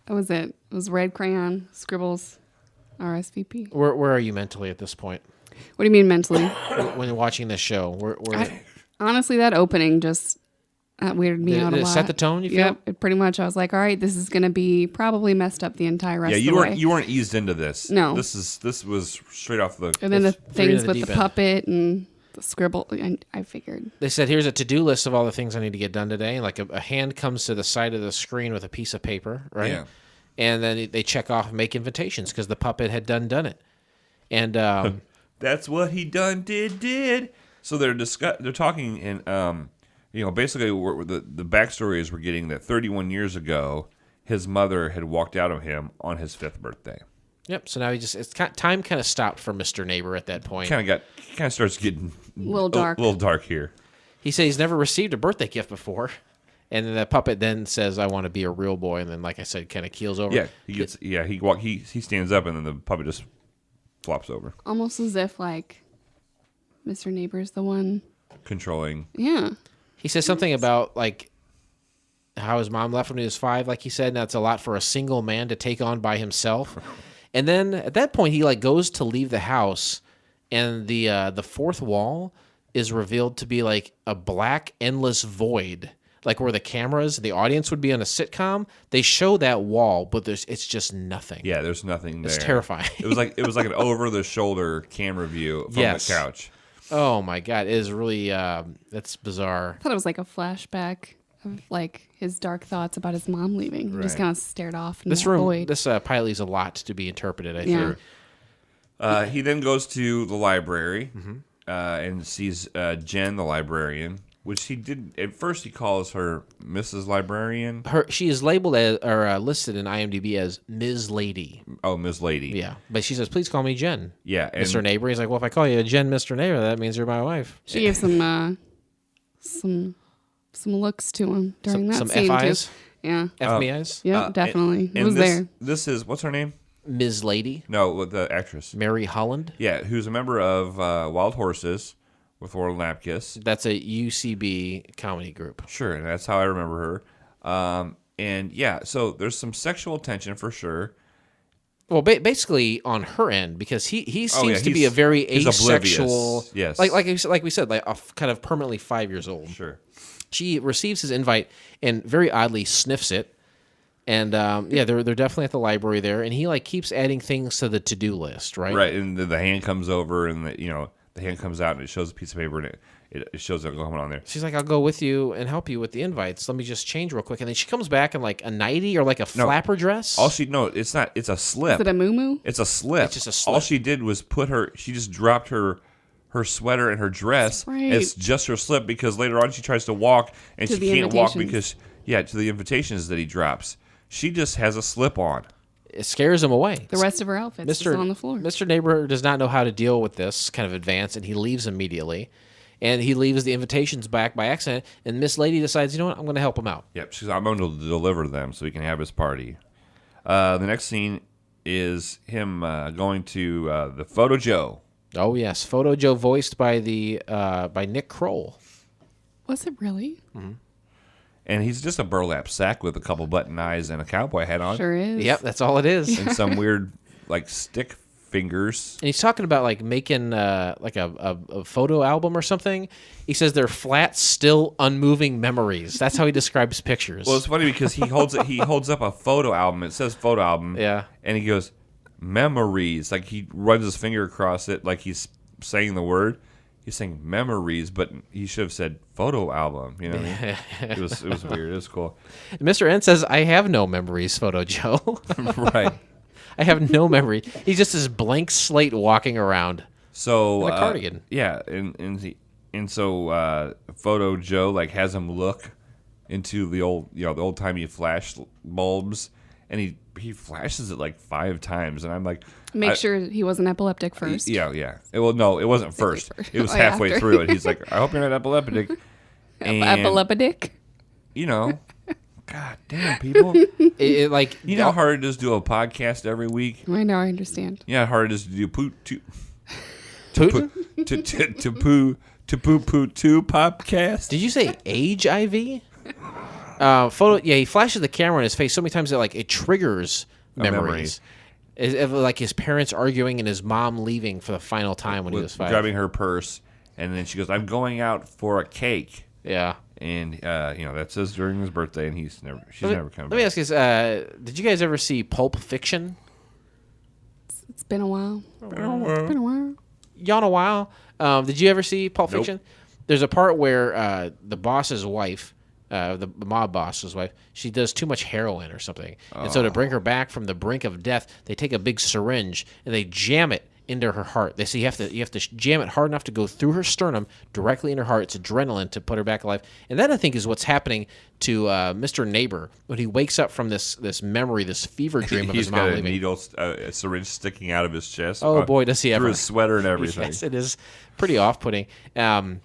Speaker 1: That was it. It was red crayon, scribbles, RSVP.
Speaker 4: Where are you mentally at this point?
Speaker 1: What do you mean mentally?
Speaker 4: When you're watching this show,
Speaker 1: Honestly, that opening just weirded me out a
Speaker 4: did it
Speaker 1: lot.
Speaker 4: set the tone, you feel?
Speaker 1: Yep. It pretty much, I was like, all right, this is going to be probably messed up the entire rest of the way.
Speaker 3: You weren't eased into this.
Speaker 1: No.
Speaker 3: This was straight off the.
Speaker 1: And then the things
Speaker 4: the
Speaker 1: with
Speaker 4: deep
Speaker 1: the
Speaker 4: end.
Speaker 1: puppet and the scribble, I figured.
Speaker 4: They said, here's a to-do list of all the things I need to get done today. Like a hand comes to the side of the screen with a piece of paper, right?
Speaker 3: Yeah.
Speaker 4: And then they check off and make invitations because the puppet had done it. And
Speaker 3: That's what he did. So they're talking, and basically the backstory is we're getting that 31 years ago, his mother had walked out of him on his 5th birthday.
Speaker 4: yep. So now time kind of stopped for Mr. Neighbor at that point.
Speaker 3: Kind of starts getting
Speaker 1: A little dark.
Speaker 3: A little dark here.
Speaker 4: He said he's never received a birthday gift before. And then the puppet then says, I want to be a real boy. And then, like I said, kind of keels over.
Speaker 3: Yeah, he stands up, and then the puppet just flops over,
Speaker 1: Almost as if, like, Mr. Neighbor's the one.
Speaker 3: controlling.
Speaker 1: Yeah.
Speaker 4: He says something about, like, how his mom left when he was 5, like he said, and that's a lot for a single man to take on by himself. And then at that point, he, like, goes to leave the house, and the fourth wall is revealed to be, like, a black, endless void. Like where the cameras, the audience would be on a sitcom, they show that wall, but it's just nothing.
Speaker 3: Yeah, there's nothing there.
Speaker 4: It's terrifying.
Speaker 3: It was like an over-the-shoulder camera view from
Speaker 4: Yes.
Speaker 3: the couch.
Speaker 4: Oh my God, it is really that's bizarre.
Speaker 1: I thought it was like a flashback of like his dark thoughts about his mom leaving. He just
Speaker 3: Right.
Speaker 1: kind of stared off in
Speaker 4: This
Speaker 1: that
Speaker 4: room,
Speaker 1: void.
Speaker 4: this pilot leaves a lot to be interpreted, I
Speaker 1: Yeah.
Speaker 4: think.
Speaker 3: He then goes to the library and sees Jen, the librarian, which he did. At first, he calls her Mrs. Librarian.
Speaker 4: She is labeled as, or listed in IMDb as Ms. Lady.
Speaker 3: Oh, Ms. Lady.
Speaker 4: Yeah. But she says, please call me Jen.
Speaker 3: Yeah. And
Speaker 4: Mr. Neighbor. He's like, well, if I call you Jen, Mr. Neighbor, that means you're my wife.
Speaker 1: She gave some looks to him during
Speaker 4: Some
Speaker 1: that scene
Speaker 4: FIs?
Speaker 1: too. Yeah.
Speaker 4: FMIs?
Speaker 1: Yep, definitely.
Speaker 3: and
Speaker 1: It was there.
Speaker 3: This is, what's her name?
Speaker 4: Ms. Lady.
Speaker 3: No, the actress.
Speaker 4: Mary Holland.
Speaker 3: Yeah, who's a member of Wild Horses with Laurel Lapkus.
Speaker 4: That's a UCB comedy group.
Speaker 3: Sure, and that's how I remember her. And yeah, so there's some sexual tension for sure.
Speaker 4: Well, basically on her end, because he seems to be
Speaker 3: he's-
Speaker 4: a very
Speaker 3: he's
Speaker 4: asexual.
Speaker 3: oblivious, yes.
Speaker 4: Like we said, like kind of permanently 5 years old.
Speaker 3: Sure.
Speaker 4: She receives his invite and very oddly sniffs it. And yeah, they're definitely at the library there, and he like keeps adding things to the to-do list, right?
Speaker 3: Right, and the hand comes over, and the hand comes out, and it shows a piece of paper, and it shows it going on there.
Speaker 4: She's like, I'll go with you and help you with the invites. Let me just change real quick. And then she comes back in like a nightie or like a flapper dress.
Speaker 3: It's not. It's a slip.
Speaker 1: Is it a moo-moo?
Speaker 3: It's a slip.
Speaker 4: It's just a slip.
Speaker 3: All she did was she just dropped her sweater and her dress.
Speaker 1: That's right.
Speaker 3: It's just her slip because later on she tries to walk and
Speaker 1: To
Speaker 3: she
Speaker 1: the
Speaker 3: can't walk
Speaker 1: invitations.
Speaker 3: because to the invitations that he drops. She just has a slip on.
Speaker 4: It scares him away.
Speaker 1: The rest of her outfit's just on the floor.
Speaker 4: Mr. Neighbor does not know how to deal with this kind of advance, and he leaves immediately. And he leaves the invitations back by accident, and Miss Lady decides, you know what, I'm going to help him out.
Speaker 3: Yep, I'm going to deliver them so he can have his party. The next scene is him going to the Photo Joe.
Speaker 4: Oh, yes. Photo Joe voiced by by Nick Kroll.
Speaker 1: Was it really?
Speaker 3: And he's just a burlap sack with a couple button eyes and a cowboy hat on.
Speaker 1: Sure is.
Speaker 4: Yep, that's all it is.
Speaker 3: And some weird, like, stick fingers.
Speaker 4: And he's talking about like making like a photo album or something. He says they're flat, still unmoving memories. That's how he describes pictures.
Speaker 3: Well, it's funny because he holds up a photo album. It says photo album.
Speaker 4: Yeah.
Speaker 3: And he goes, memories. Like he runs his finger across it like he's saying the word. He's saying memories, but he should have said photo album. You know what I mean? It was weird. It was cool.
Speaker 4: Mr. N says, I have no memories, Photo Joe.
Speaker 3: Right.
Speaker 4: I have no memory. He's just this blank slate walking around.
Speaker 3: So
Speaker 4: In a cardigan.
Speaker 3: Yeah, and so Photo Joe like has him look into the old timey flash bulbs, and he flashes it like 5 times, and I'm like,
Speaker 1: Make sure he wasn't epileptic first.
Speaker 3: Yeah. Well, no, it wasn't first. It was
Speaker 1: Oh,
Speaker 3: halfway
Speaker 1: after.
Speaker 3: through it. He's like, I hope you're not epileptic. And,
Speaker 1: Epileptic?
Speaker 3: God damn, people.
Speaker 4: It, like,
Speaker 3: You know how hard it is to do a podcast every week?
Speaker 1: I know, I understand.
Speaker 3: You know how hard it is to do poo podcast?
Speaker 4: Did you say age IV? Photo. Yeah, he flashes the camera in his face so many times that like it triggers memories. Like his parents arguing and his mom leaving for the final time when he was 5.
Speaker 3: Grabbing her purse, and then she goes, I'm going out for a cake.
Speaker 4: Yeah.
Speaker 3: And that says during his birthday, and she's never coming
Speaker 4: Let me
Speaker 3: back.
Speaker 4: ask you this: did you guys ever see Pulp Fiction?
Speaker 1: It's been a while. It's been a while.
Speaker 4: Y'all know a while. Did you ever see Pulp
Speaker 3: Nope.
Speaker 4: Fiction? There's a part where the boss's wife, the mob boss's wife, she does too much heroin or something, and so to bring her back from the brink of death, they take a big syringe and they jam it into her heart. They say you have to jam it hard enough to go through her sternum directly in her heart. It's adrenaline to put her back alive, and that I think is what's happening to Mr. Neighbor when he wakes up from this memory, this fever dream of
Speaker 3: He's
Speaker 4: his
Speaker 3: got
Speaker 4: mom
Speaker 3: a
Speaker 4: leaving.
Speaker 3: needle, a syringe sticking out of his chest.
Speaker 4: Oh boy, does he ever!
Speaker 3: Through his sweater and everything.
Speaker 4: Yes, it is pretty off-putting.
Speaker 1: I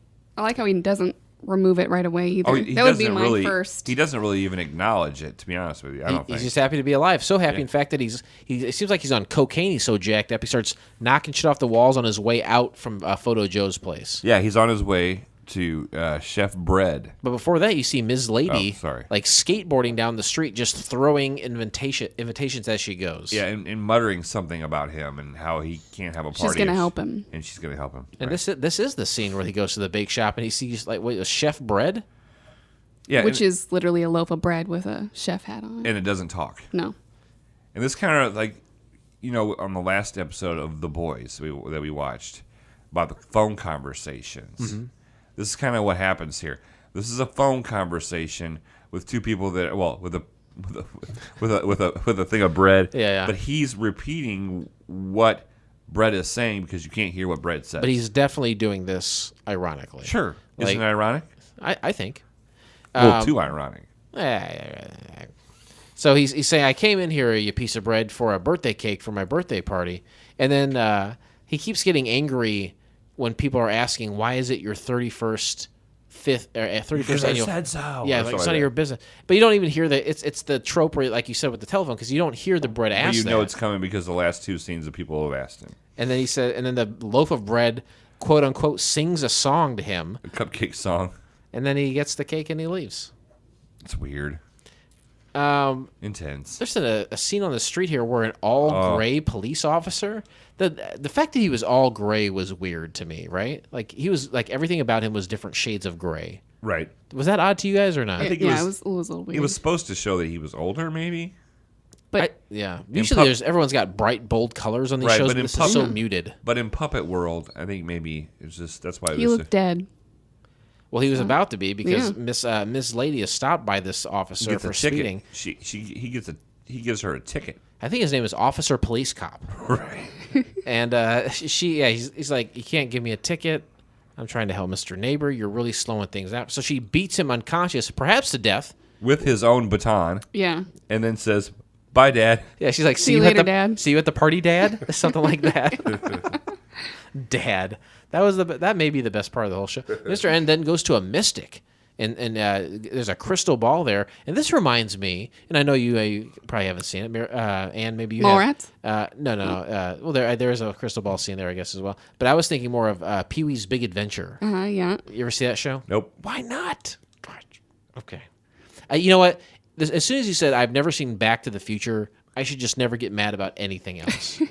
Speaker 1: like how he doesn't remove it right away either.
Speaker 3: Oh, he
Speaker 1: that would be
Speaker 3: doesn't
Speaker 1: my
Speaker 3: really.
Speaker 1: first.
Speaker 3: He doesn't really even acknowledge it. To be honest with you, I don't think.
Speaker 4: He's just happy to be alive. So happy, in fact, that it seems like he's on cocaine. He's so jacked up. He starts knocking shit off the walls on his way out from Photo Joe's place.
Speaker 3: Yeah, he's on his way to Chef Bread.
Speaker 4: But before that, you see Ms. Lady
Speaker 3: Oh, sorry.
Speaker 4: like skateboarding down the street, just throwing invitations as she goes.
Speaker 3: Yeah, and muttering something about him and how he can't have a party.
Speaker 1: She's gonna help him.
Speaker 3: And she's going to help him.
Speaker 4: And
Speaker 3: Right.
Speaker 4: this is the scene where he goes to the bake shop and he sees like a Chef Bread.
Speaker 3: Yeah,
Speaker 1: Which is literally a loaf of bread with a chef hat on.
Speaker 3: and it doesn't talk.
Speaker 1: No.
Speaker 3: And this kind of like, on the last episode of The Boys that we watched about the phone conversations. This is kind of what happens here. This is a phone conversation with two people that, well, with a thing of bread.
Speaker 4: Yeah.
Speaker 3: But he's repeating what Brett is saying because you can't hear what Brett says.
Speaker 4: But he's definitely doing this ironically.
Speaker 3: Sure.
Speaker 4: Like,
Speaker 3: Isn't it ironic?
Speaker 4: I think.
Speaker 3: Well, too ironic.
Speaker 4: So he's saying, I came in here, you piece of bread, for a birthday cake for my birthday party. And then he keeps getting angry when people are asking, why is it your 31st annual?
Speaker 3: I said so.
Speaker 4: Yeah, like it's none of your business. But you don't even hear that. It's the trope, where, like you said with the telephone, because you don't hear the bread ask
Speaker 3: But you
Speaker 4: that.
Speaker 3: know it's coming because the last two scenes of people have asked him.
Speaker 4: And then he said, and then the loaf of bread, quote unquote, sings a song to him.
Speaker 3: A cupcake song.
Speaker 4: And then he gets the cake and he leaves.
Speaker 3: It's weird. Intense.
Speaker 4: There's a scene on the street here where an all gray police officer. The fact that he was all gray was weird to me, right? Like he was like everything about him was different shades of gray.
Speaker 3: Right.
Speaker 4: Was that odd to you guys or not?
Speaker 3: I think
Speaker 1: it was a little weird.
Speaker 3: It was supposed to show that he was older, maybe.
Speaker 1: But
Speaker 4: Usually everyone's got bright, bold colors on these shows, but this is so muted.
Speaker 3: But in Puppet World, I think maybe it's just that's why
Speaker 1: he looked dead.
Speaker 4: Well, he was about to be because Miss Lady is stopped by this officer for speeding.
Speaker 3: He gives her a ticket.
Speaker 4: I think his name is Officer Police Cop.
Speaker 3: Right.
Speaker 4: And he's like, you can't give me a ticket. I'm trying to help Mr. Neighbor. You're really slowing things out. So she beats him unconscious, perhaps to death,
Speaker 3: with his own baton.
Speaker 1: Yeah.
Speaker 3: And then says, "Bye, Dad."
Speaker 4: Yeah, she's like,
Speaker 1: See you later, Dad.
Speaker 4: See you at the party, Dad. Something like that. Dad. That may be the best part of the whole show. Mr. N then goes to a mystic, and there's a crystal ball there. And this reminds me, and I know you probably haven't seen it, and maybe you
Speaker 1: Mallrats?
Speaker 4: have. No. Well, there is a crystal ball scene there, I guess, as well. But I was thinking more of Pee-wee's Big Adventure.
Speaker 1: Yeah.
Speaker 4: You ever see that show?
Speaker 3: Nope.
Speaker 4: Why not? Okay. You know what? As soon as you said I've never seen Back to the Future, I should just never get mad about anything else.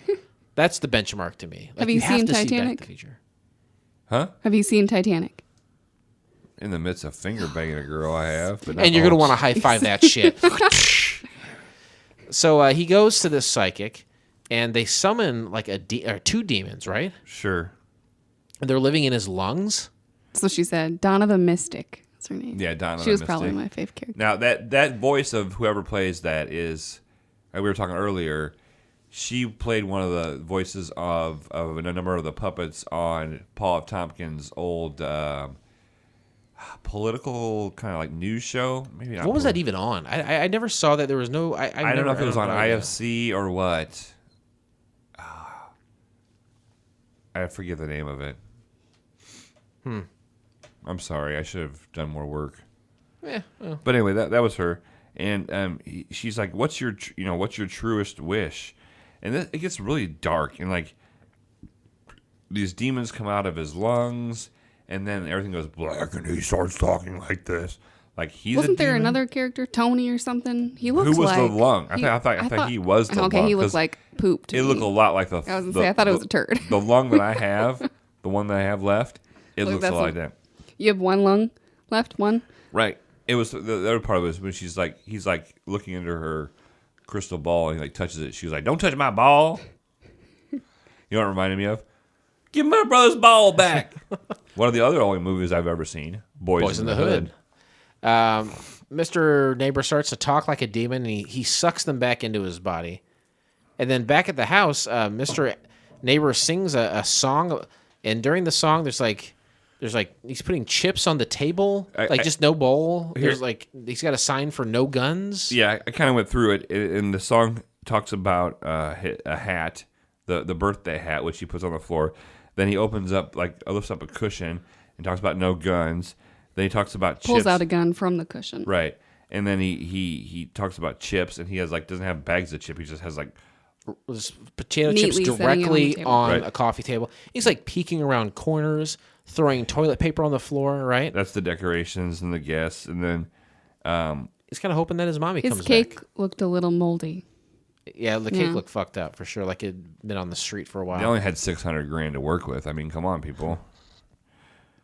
Speaker 4: That's the benchmark to me. Like,
Speaker 1: Have you seen
Speaker 4: to see Back
Speaker 1: Titanic?
Speaker 4: to the Future.
Speaker 3: Huh?
Speaker 1: Have you seen Titanic?
Speaker 3: In the midst of finger banging a girl, I have. But
Speaker 4: And you're going to want to high five that shit. So he goes to this psychic, and they summon like two demons, right?
Speaker 3: Sure.
Speaker 4: And they're living in his lungs.
Speaker 1: So she said, Donna the Mystic. That's her name.
Speaker 3: Yeah, Donna.
Speaker 1: She was
Speaker 3: the
Speaker 1: probably
Speaker 3: Mystic.
Speaker 1: my favorite character.
Speaker 3: Now that voice of whoever plays that is, we were talking earlier. She played one of the voices of a number of the puppets on Paul F. Tompkins' old political kind of like news show. Maybe not.
Speaker 4: What was that even on? I never saw that. There was no.
Speaker 3: I don't know if it was on IFC or what. I forget the name of it. I'm sorry. I should have done more work.
Speaker 4: Yeah. Well.
Speaker 3: But anyway, that was her, and she's like, "What's your truest wish?" And it gets really dark, and like these demons come out of his lungs, and then everything goes black, and he starts talking like this, like he's.
Speaker 1: Wasn't there
Speaker 3: demon?
Speaker 1: another character, Tony or something? He looks like.
Speaker 3: Who was the lung? I thought he was the lung.
Speaker 1: Okay, he looked like poop to
Speaker 3: It
Speaker 1: me.
Speaker 3: looked a lot like the.
Speaker 1: I was gonna say, I thought it was a turd.
Speaker 3: The lung that I have, the one that I have left, it
Speaker 1: Look,
Speaker 3: looks a
Speaker 1: that's
Speaker 3: lot like that.
Speaker 1: You have one lung left? One?
Speaker 3: Right. It was the other part of it was when he's like looking into her crystal ball and he like touches it. She was like, "Don't touch my ball." You know what it reminded me of? Give my brother's ball back. One of the other only movies I've ever seen, Boys in the Hood.
Speaker 4: Mr. Neighbor starts to talk like a demon, and he sucks them back into his body. And then back at the house, Mr. Neighbor sings a song, and during the song, there's like he's putting chips on the table, just no bowl. There's like he's got a sign for no guns.
Speaker 3: Yeah, I kind of went through it, and the song talks about a hat, the birthday hat, which he puts on the floor. Then he opens up, lifts up a cushion and talks about no guns. Then he talks about
Speaker 1: Pulls
Speaker 3: chips.
Speaker 1: out a gun from the cushion.
Speaker 3: Right. And then he talks about chips, and he has doesn't have bags of chips. He just has
Speaker 4: potato chips
Speaker 1: Neatly
Speaker 4: directly on
Speaker 3: Right.
Speaker 4: a coffee table. He's like peeking around corners, throwing toilet paper on the floor, right?
Speaker 3: that's the decorations and the guests, and then
Speaker 4: He's kind of hoping that his mommy
Speaker 1: His
Speaker 4: comes
Speaker 1: cake
Speaker 4: back.
Speaker 1: looked a little moldy.
Speaker 4: Yeah, the cake
Speaker 1: Yeah.
Speaker 4: looked fucked up for sure. Like it'd been on the street for a while.
Speaker 3: they only had $600,000 to work with. I mean, come on, people.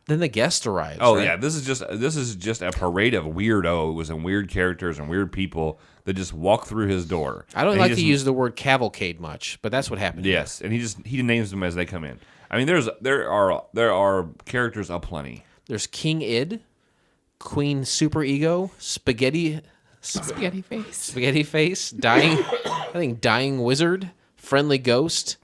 Speaker 4: Then the guest arrives.
Speaker 3: Oh
Speaker 4: right?
Speaker 3: yeah, this is just a parade of weirdos and weird characters and weird people that just walk through his door.
Speaker 4: I don't
Speaker 3: And
Speaker 4: like
Speaker 3: he
Speaker 4: to
Speaker 3: just-
Speaker 4: use the word cavalcade much, but that's what happened.
Speaker 3: Yes, and he names them as they come in. I mean, there are characters aplenty.
Speaker 4: There's King Id, Queen Superego,
Speaker 1: Spaghetti face.
Speaker 4: Spaghetti Face, Dying Wizard, Friendly Ghost,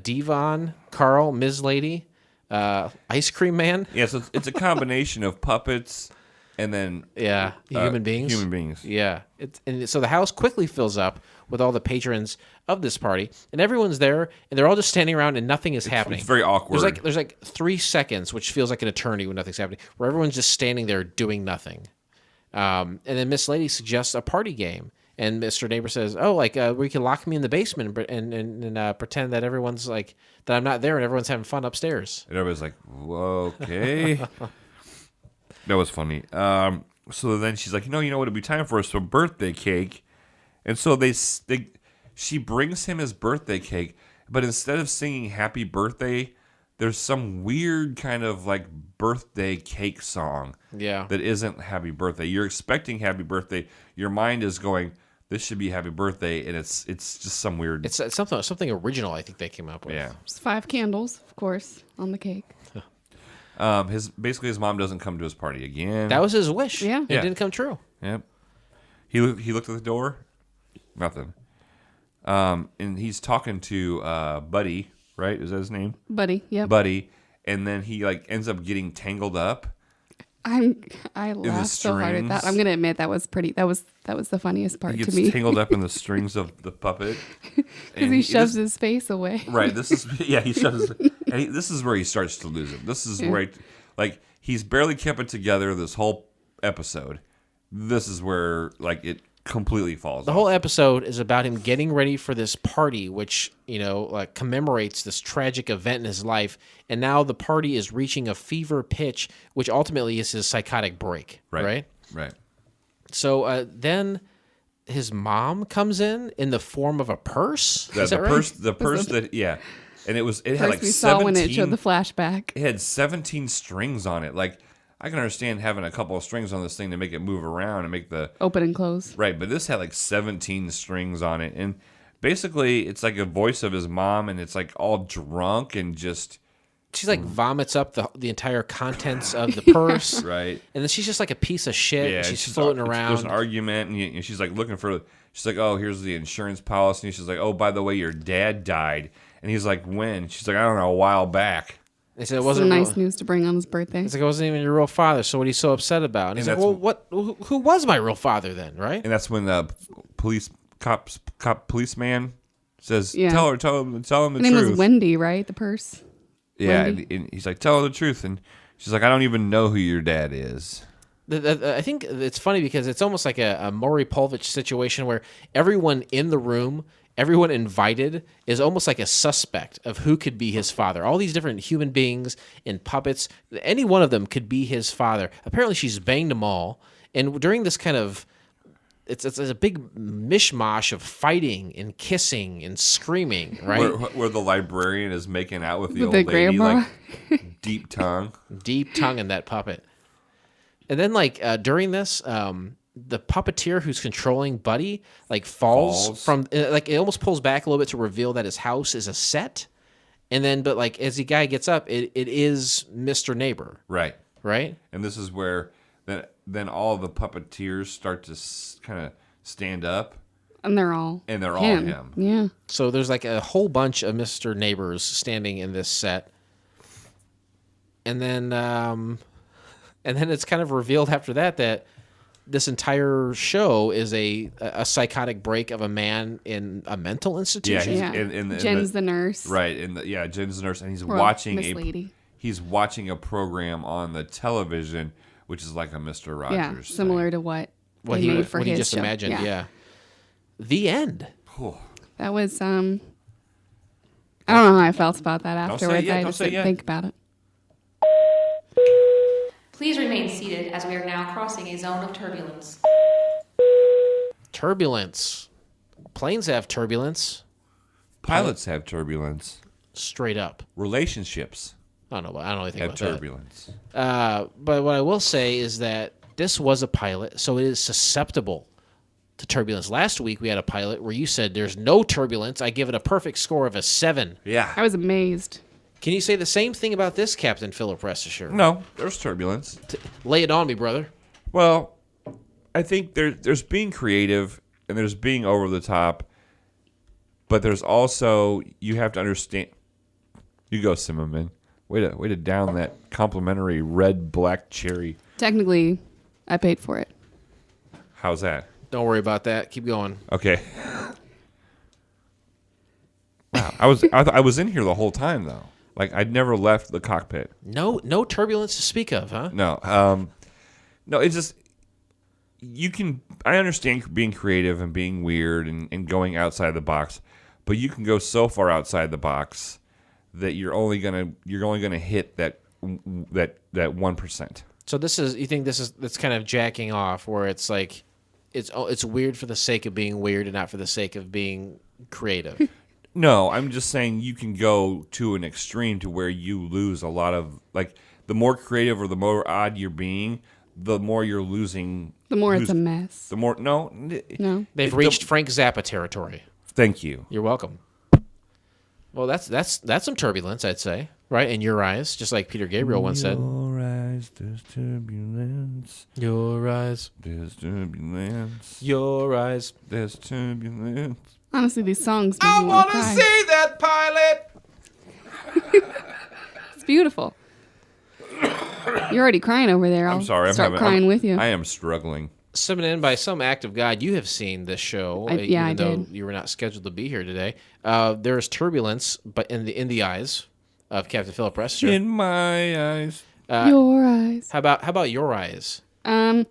Speaker 4: Devon, Carl, Ms. Lady, Ice Cream Man.
Speaker 3: Yeah, so it's a combination of puppets and then
Speaker 4: Human beings.
Speaker 3: Human beings.
Speaker 4: Yeah, so the house quickly fills up with all the patrons of this party, and everyone's there, and they're all just standing around, and nothing is happening.
Speaker 3: It's very awkward.
Speaker 4: There's like 3 seconds, which feels like an eternity when nothing's happening, where everyone's just standing there doing nothing. And then Miss Lady suggests a party game, and Mr. Neighbor says, "Oh, like we can lock me in the basement and pretend that everyone's like that I'm not there, and everyone's having fun upstairs."
Speaker 3: And everybody's like, "Whoa, okay." That was funny. So then she's like, you know what? It'd be time for us some birthday cake, and so she brings him his birthday cake, but instead of singing "Happy Birthday," there's some weird kind of like birthday cake song.
Speaker 4: Yeah.
Speaker 3: That isn't Happy Birthday. You're expecting Happy Birthday. Your mind is going, this should be Happy Birthday, and it's just some weird.
Speaker 4: It's something original. I think they came up with.
Speaker 3: Yeah.
Speaker 1: Just 5 candles, of course, on the cake.
Speaker 3: His mom doesn't come to his party again.
Speaker 4: That was his wish.
Speaker 1: Yeah.
Speaker 4: It didn't come true.
Speaker 3: Yep. He looked at the door. Nothing. And he's talking to Buddy, right? Is that his name?
Speaker 1: Buddy, yep.
Speaker 3: Buddy, and then he like ends up getting tangled up.
Speaker 1: I laughed so hard at that. I'm gonna admit that was the funniest part
Speaker 3: He
Speaker 1: to
Speaker 3: gets
Speaker 1: me.
Speaker 3: tangled up in the strings of the puppet
Speaker 1: Because he shoves his face away.
Speaker 3: Right. This is he shoves. This is where he starts to lose him. This is where he's barely kept it together this whole episode. This is where like it completely falls
Speaker 4: The
Speaker 3: off.
Speaker 4: whole episode is about him getting ready for this party, which, like commemorates this tragic event in his life. And now the party is reaching a fever pitch, which ultimately is his psychotic break. Right. So then his mom comes in the form of a purse. Is that right?
Speaker 3: The purse that and it had like
Speaker 1: we saw
Speaker 3: 17.
Speaker 1: when it showed the flashback.
Speaker 3: It had 17 strings on it. Like I can understand having a couple of strings on this thing to make it move around and make the
Speaker 1: Open and close.
Speaker 3: right, but this had like 17 strings on it, and basically it's like a voice of his mom, and it's like all drunk and just
Speaker 4: She's like vomits up the entire contents of the purse.
Speaker 3: right.
Speaker 4: And then she's just like a piece of shit.
Speaker 3: Yeah,
Speaker 4: And she's floating around.
Speaker 3: There's an argument, and she's like looking for. She's like, "Oh, here's the insurance policy." And she's like, "Oh, by the way, your dad died." And he's like, "When?" She's like, "I don't know, a while back."
Speaker 4: They said it
Speaker 1: Some
Speaker 4: wasn't
Speaker 1: nice news to bring on his birthday.
Speaker 4: It's like, it wasn't even your real father, so what are you so upset about? And he's like,
Speaker 3: that's-
Speaker 4: well, who was my real father then, right?
Speaker 3: And that's when the policeman says,
Speaker 1: Yeah.
Speaker 3: "Tell him the
Speaker 1: Her name
Speaker 3: truth."
Speaker 1: was Wendy, right? The purse.
Speaker 3: Yeah,
Speaker 1: Wendy.
Speaker 3: and he's like, "Tell her the truth," and she's like, "I don't even know who your dad is."
Speaker 4: I think it's funny because it's almost like a Maury Povich situation where everyone in the room, everyone invited, is almost like a suspect of who could be his father. All these different human beings and puppets, any one of them could be his father. Apparently she's banged them all. And during this kind of, it's a big mishmash of fighting and kissing and screaming, right?
Speaker 3: Where the librarian is making out with the
Speaker 1: With
Speaker 3: old
Speaker 1: the
Speaker 3: lady,
Speaker 1: grandma.
Speaker 3: like deep tongue.
Speaker 4: Deep tongue in that puppet. And then, like, during this, the puppeteer who's controlling Buddy, like, falls from, like, it almost pulls back a little bit to reveal that his house is a set. And then, but, like, as the guy gets up, it is Mr. Neighbor.
Speaker 3: Right.
Speaker 4: Right?
Speaker 3: And this is where then all the puppeteers start to kind of stand up.
Speaker 1: And they're all
Speaker 3: him.
Speaker 1: Yeah.
Speaker 4: So there's, like, a whole bunch of Mr. Neighbors standing in this set. And then it's kind of revealed after that this entire show is a psychotic break of a man in a mental institution.
Speaker 1: Yeah. Jen's the nurse.
Speaker 3: Right. Jen's the nurse, and he's
Speaker 1: Or
Speaker 3: watching
Speaker 1: Miss Lady.
Speaker 3: He's watching a program on the television, which is like a Mr. Rogers.
Speaker 1: Yeah, similar to what
Speaker 4: What
Speaker 1: they
Speaker 4: he
Speaker 1: made for his
Speaker 4: just
Speaker 1: show.
Speaker 4: imagined. Yeah. The end.
Speaker 1: That was I don't know how I felt about that afterwards. I
Speaker 3: Don't
Speaker 1: just
Speaker 3: say
Speaker 1: didn't
Speaker 3: yet.
Speaker 1: think about it.
Speaker 5: Please remain seated as we are now crossing a zone of turbulence.
Speaker 4: Turbulence. Planes have turbulence.
Speaker 3: Pilots have turbulence.
Speaker 4: Straight up.
Speaker 3: Relationships
Speaker 4: I don't know anything
Speaker 3: have
Speaker 4: about
Speaker 3: turbulence.
Speaker 4: that. But what I will say is that this was a pilot, so it is susceptible to turbulence. Last week we had a pilot where you said there's no turbulence. I give it a perfect score of a 7.
Speaker 3: Yeah.
Speaker 1: I was amazed.
Speaker 4: Can you say the same thing about this, Captain Philip Rest assured?
Speaker 3: No, there's turbulence.
Speaker 4: Lay it on me, brother.
Speaker 3: Well, I think there's being creative and there's being over the top, but there's also, you have to understand. You go, Simmerman. Way to down that complimentary red black cherry.
Speaker 1: Technically, I paid for it.
Speaker 3: How's that?
Speaker 4: Don't worry about that. Keep going.
Speaker 3: Okay. Wow, I was in here the whole time though. Like I'd never left the cockpit.
Speaker 4: No turbulence to speak of, huh?
Speaker 3: No, no. It's just you can. I understand being creative and being weird and going outside the box, but you can go so far outside the box that you're only gonna hit that 1%.
Speaker 4: So you think that's kind of jacking off, where it's like it's weird for the sake of being weird and not for the sake of being creative.
Speaker 3: No, I'm just saying you can go to an extreme to where you lose a lot of, like, the more creative or the more odd you're being, the more you're losing.
Speaker 1: The more it's a mess.
Speaker 3: The more no.
Speaker 4: They've reached Frank Zappa territory.
Speaker 3: Thank you.
Speaker 4: You're welcome. Well, that's some turbulence, I'd say, right? In your eyes, just like Peter Gabriel once said.
Speaker 3: Your eyes, there's turbulence.
Speaker 4: Your eyes,
Speaker 3: There's turbulence.
Speaker 4: your eyes.
Speaker 3: There's turbulence.
Speaker 1: Honestly, these songs make me want to cry.
Speaker 3: see that pilot.
Speaker 1: It's beautiful. You're already crying over there.
Speaker 3: I'm sorry.
Speaker 1: Start crying with you.
Speaker 3: I am struggling.
Speaker 4: Summoned by some act of God, you have seen this show,
Speaker 1: I
Speaker 4: even though
Speaker 1: did.
Speaker 4: you were not scheduled to be here today. There is turbulence, but in the eyes of Captain Philip Rester.
Speaker 3: In my eyes.
Speaker 1: Your eyes.
Speaker 4: How about your eyes?
Speaker 1: I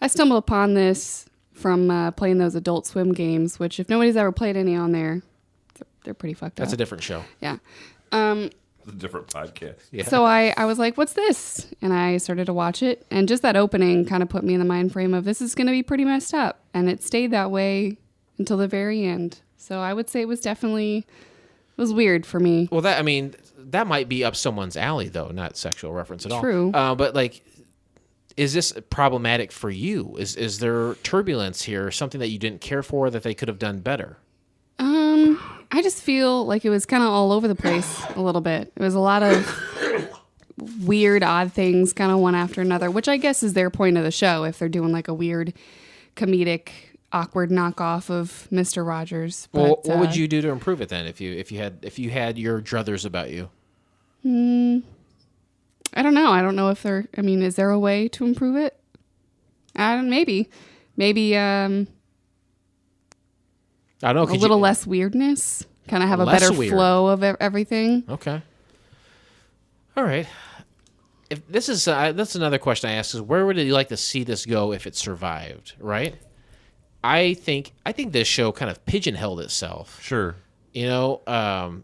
Speaker 1: stumbled upon this from playing those Adult Swim games, which if nobody's ever played any on there, they're pretty fucked
Speaker 4: That's
Speaker 1: up.
Speaker 4: a different show.
Speaker 1: Yeah.
Speaker 3: It's a different podcast.
Speaker 4: Yeah.
Speaker 1: So I was like, what's this? And I started to watch it. And just that opening kind of put me in the mind frame of this is going to be pretty messed up. And it stayed that way until the very end. So I would say it was weird for me.
Speaker 4: Well, that might be up someone's alley, though, not sexual reference at all.
Speaker 1: True.
Speaker 4: But like, is this problematic for you? Is there turbulence here, something that you didn't care for that they could have done better?
Speaker 1: I just feel like it was kind of all over the place a little bit. It was a lot of weird, odd things kind of one after another, which I guess is their point of the show if they're doing like a weird, comedic, awkward knockoff of Mr. Rogers. But,
Speaker 4: Well, what would you do to improve it then if you had your druthers about you?
Speaker 1: I don't know. I don't know if is there a way to improve it? Maybe
Speaker 4: I don't know.
Speaker 1: a little less weirdness, kind of have a
Speaker 4: Less
Speaker 1: better
Speaker 4: weird.
Speaker 1: flow of everything.
Speaker 4: Okay. All right. If this is that's another question I ask is where would you like to see this go if it survived? Right. I think this show kind of pigeonholed itself.
Speaker 3: Sure.
Speaker 4: You know,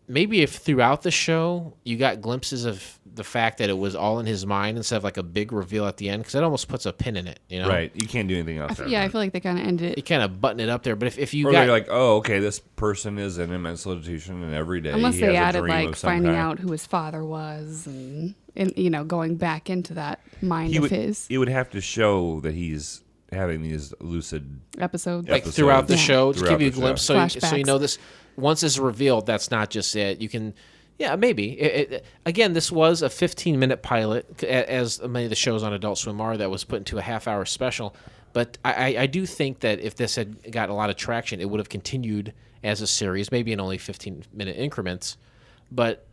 Speaker 4: maybe if throughout the show you got glimpses of the fact that it was all in his mind instead of like a big reveal at the end, because it almost puts a pin in it. You know.
Speaker 3: Right. You can't do anything else.
Speaker 1: I feel like they kind of ended
Speaker 4: You
Speaker 1: it.
Speaker 4: kind of button it up there, but if you
Speaker 3: Or
Speaker 4: got
Speaker 3: they're like, oh, okay, this person is in a mental institution, and every day
Speaker 1: Unless
Speaker 3: he
Speaker 1: they
Speaker 3: has a
Speaker 1: added
Speaker 3: dream
Speaker 1: like
Speaker 3: of some
Speaker 1: finding
Speaker 3: kind.
Speaker 1: out who his father was and going back into that mind
Speaker 3: He
Speaker 1: of
Speaker 3: would,
Speaker 1: his
Speaker 3: it would have to show that he's having these lucid.
Speaker 1: episode.
Speaker 4: like
Speaker 3: episodes.
Speaker 4: throughout the
Speaker 1: Yeah.
Speaker 4: show, just
Speaker 3: Throughout
Speaker 4: give you a
Speaker 3: the
Speaker 4: glimpse,
Speaker 3: show.
Speaker 4: so you know this. Once it's revealed, that's not just it. You can, yeah, maybe. Again, this was a 15-minute pilot, as many of the shows on Adult Swim are, that was put into a half-hour special. But I do think that if this had got a lot of traction, it would have continued as a series, maybe in only 15-minute increments. But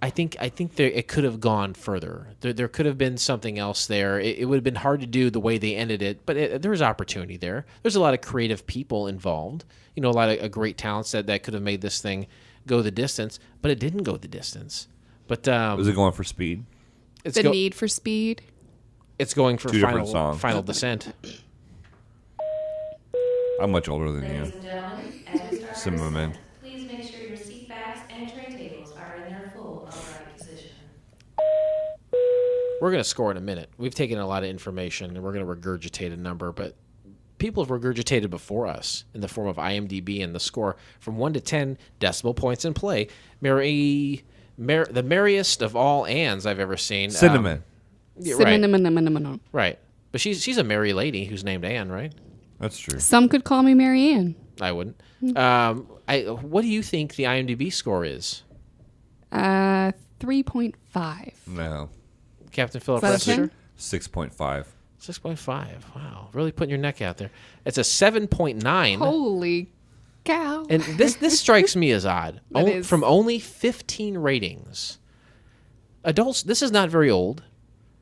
Speaker 4: I think it could have gone further. There could have been something else there. It would have been hard to do the way they ended it, but there's opportunity there. There's a lot of creative people involved. You know, a lot of great talents that could have made this thing go the distance, but it didn't go the distance. But
Speaker 3: Was it going for speed?
Speaker 4: it's
Speaker 1: The Need for Speed.
Speaker 4: it's going for
Speaker 3: Two different songs.
Speaker 4: Final Descent.
Speaker 3: I'm much older than you.
Speaker 5: Ladies and gentlemen, as we start
Speaker 3: Some
Speaker 5: our
Speaker 3: women.
Speaker 5: descent, please make sure your seat backs and tray tables are in their full upright position.
Speaker 4: We're going to score in a minute. We've taken a lot of information, and we're going to regurgitate a number, but people have regurgitated before us in the form of IMDb and the score from 1 to 10 decibel points in play. The merriest of all Anns I've ever seen.
Speaker 3: Cinnamon.
Speaker 4: Yeah, right,
Speaker 1: Cinnamon.
Speaker 4: right. But she's a merry lady who's named Ann, right?
Speaker 3: That's true.
Speaker 1: Some could call me Mary Ann.
Speaker 4: I wouldn't. What do you think the IMDb score is?
Speaker 1: 3.5.
Speaker 3: No.
Speaker 4: Captain Philip
Speaker 1: Is that a
Speaker 4: Rester?
Speaker 1: 10?
Speaker 3: 6.5.
Speaker 4: 6.5. Wow, really putting your neck out there. It's a 7.9.
Speaker 1: Holy cow.
Speaker 4: And this strikes me as odd.
Speaker 1: That is.
Speaker 4: From only 15 ratings. Adults, this is not very old.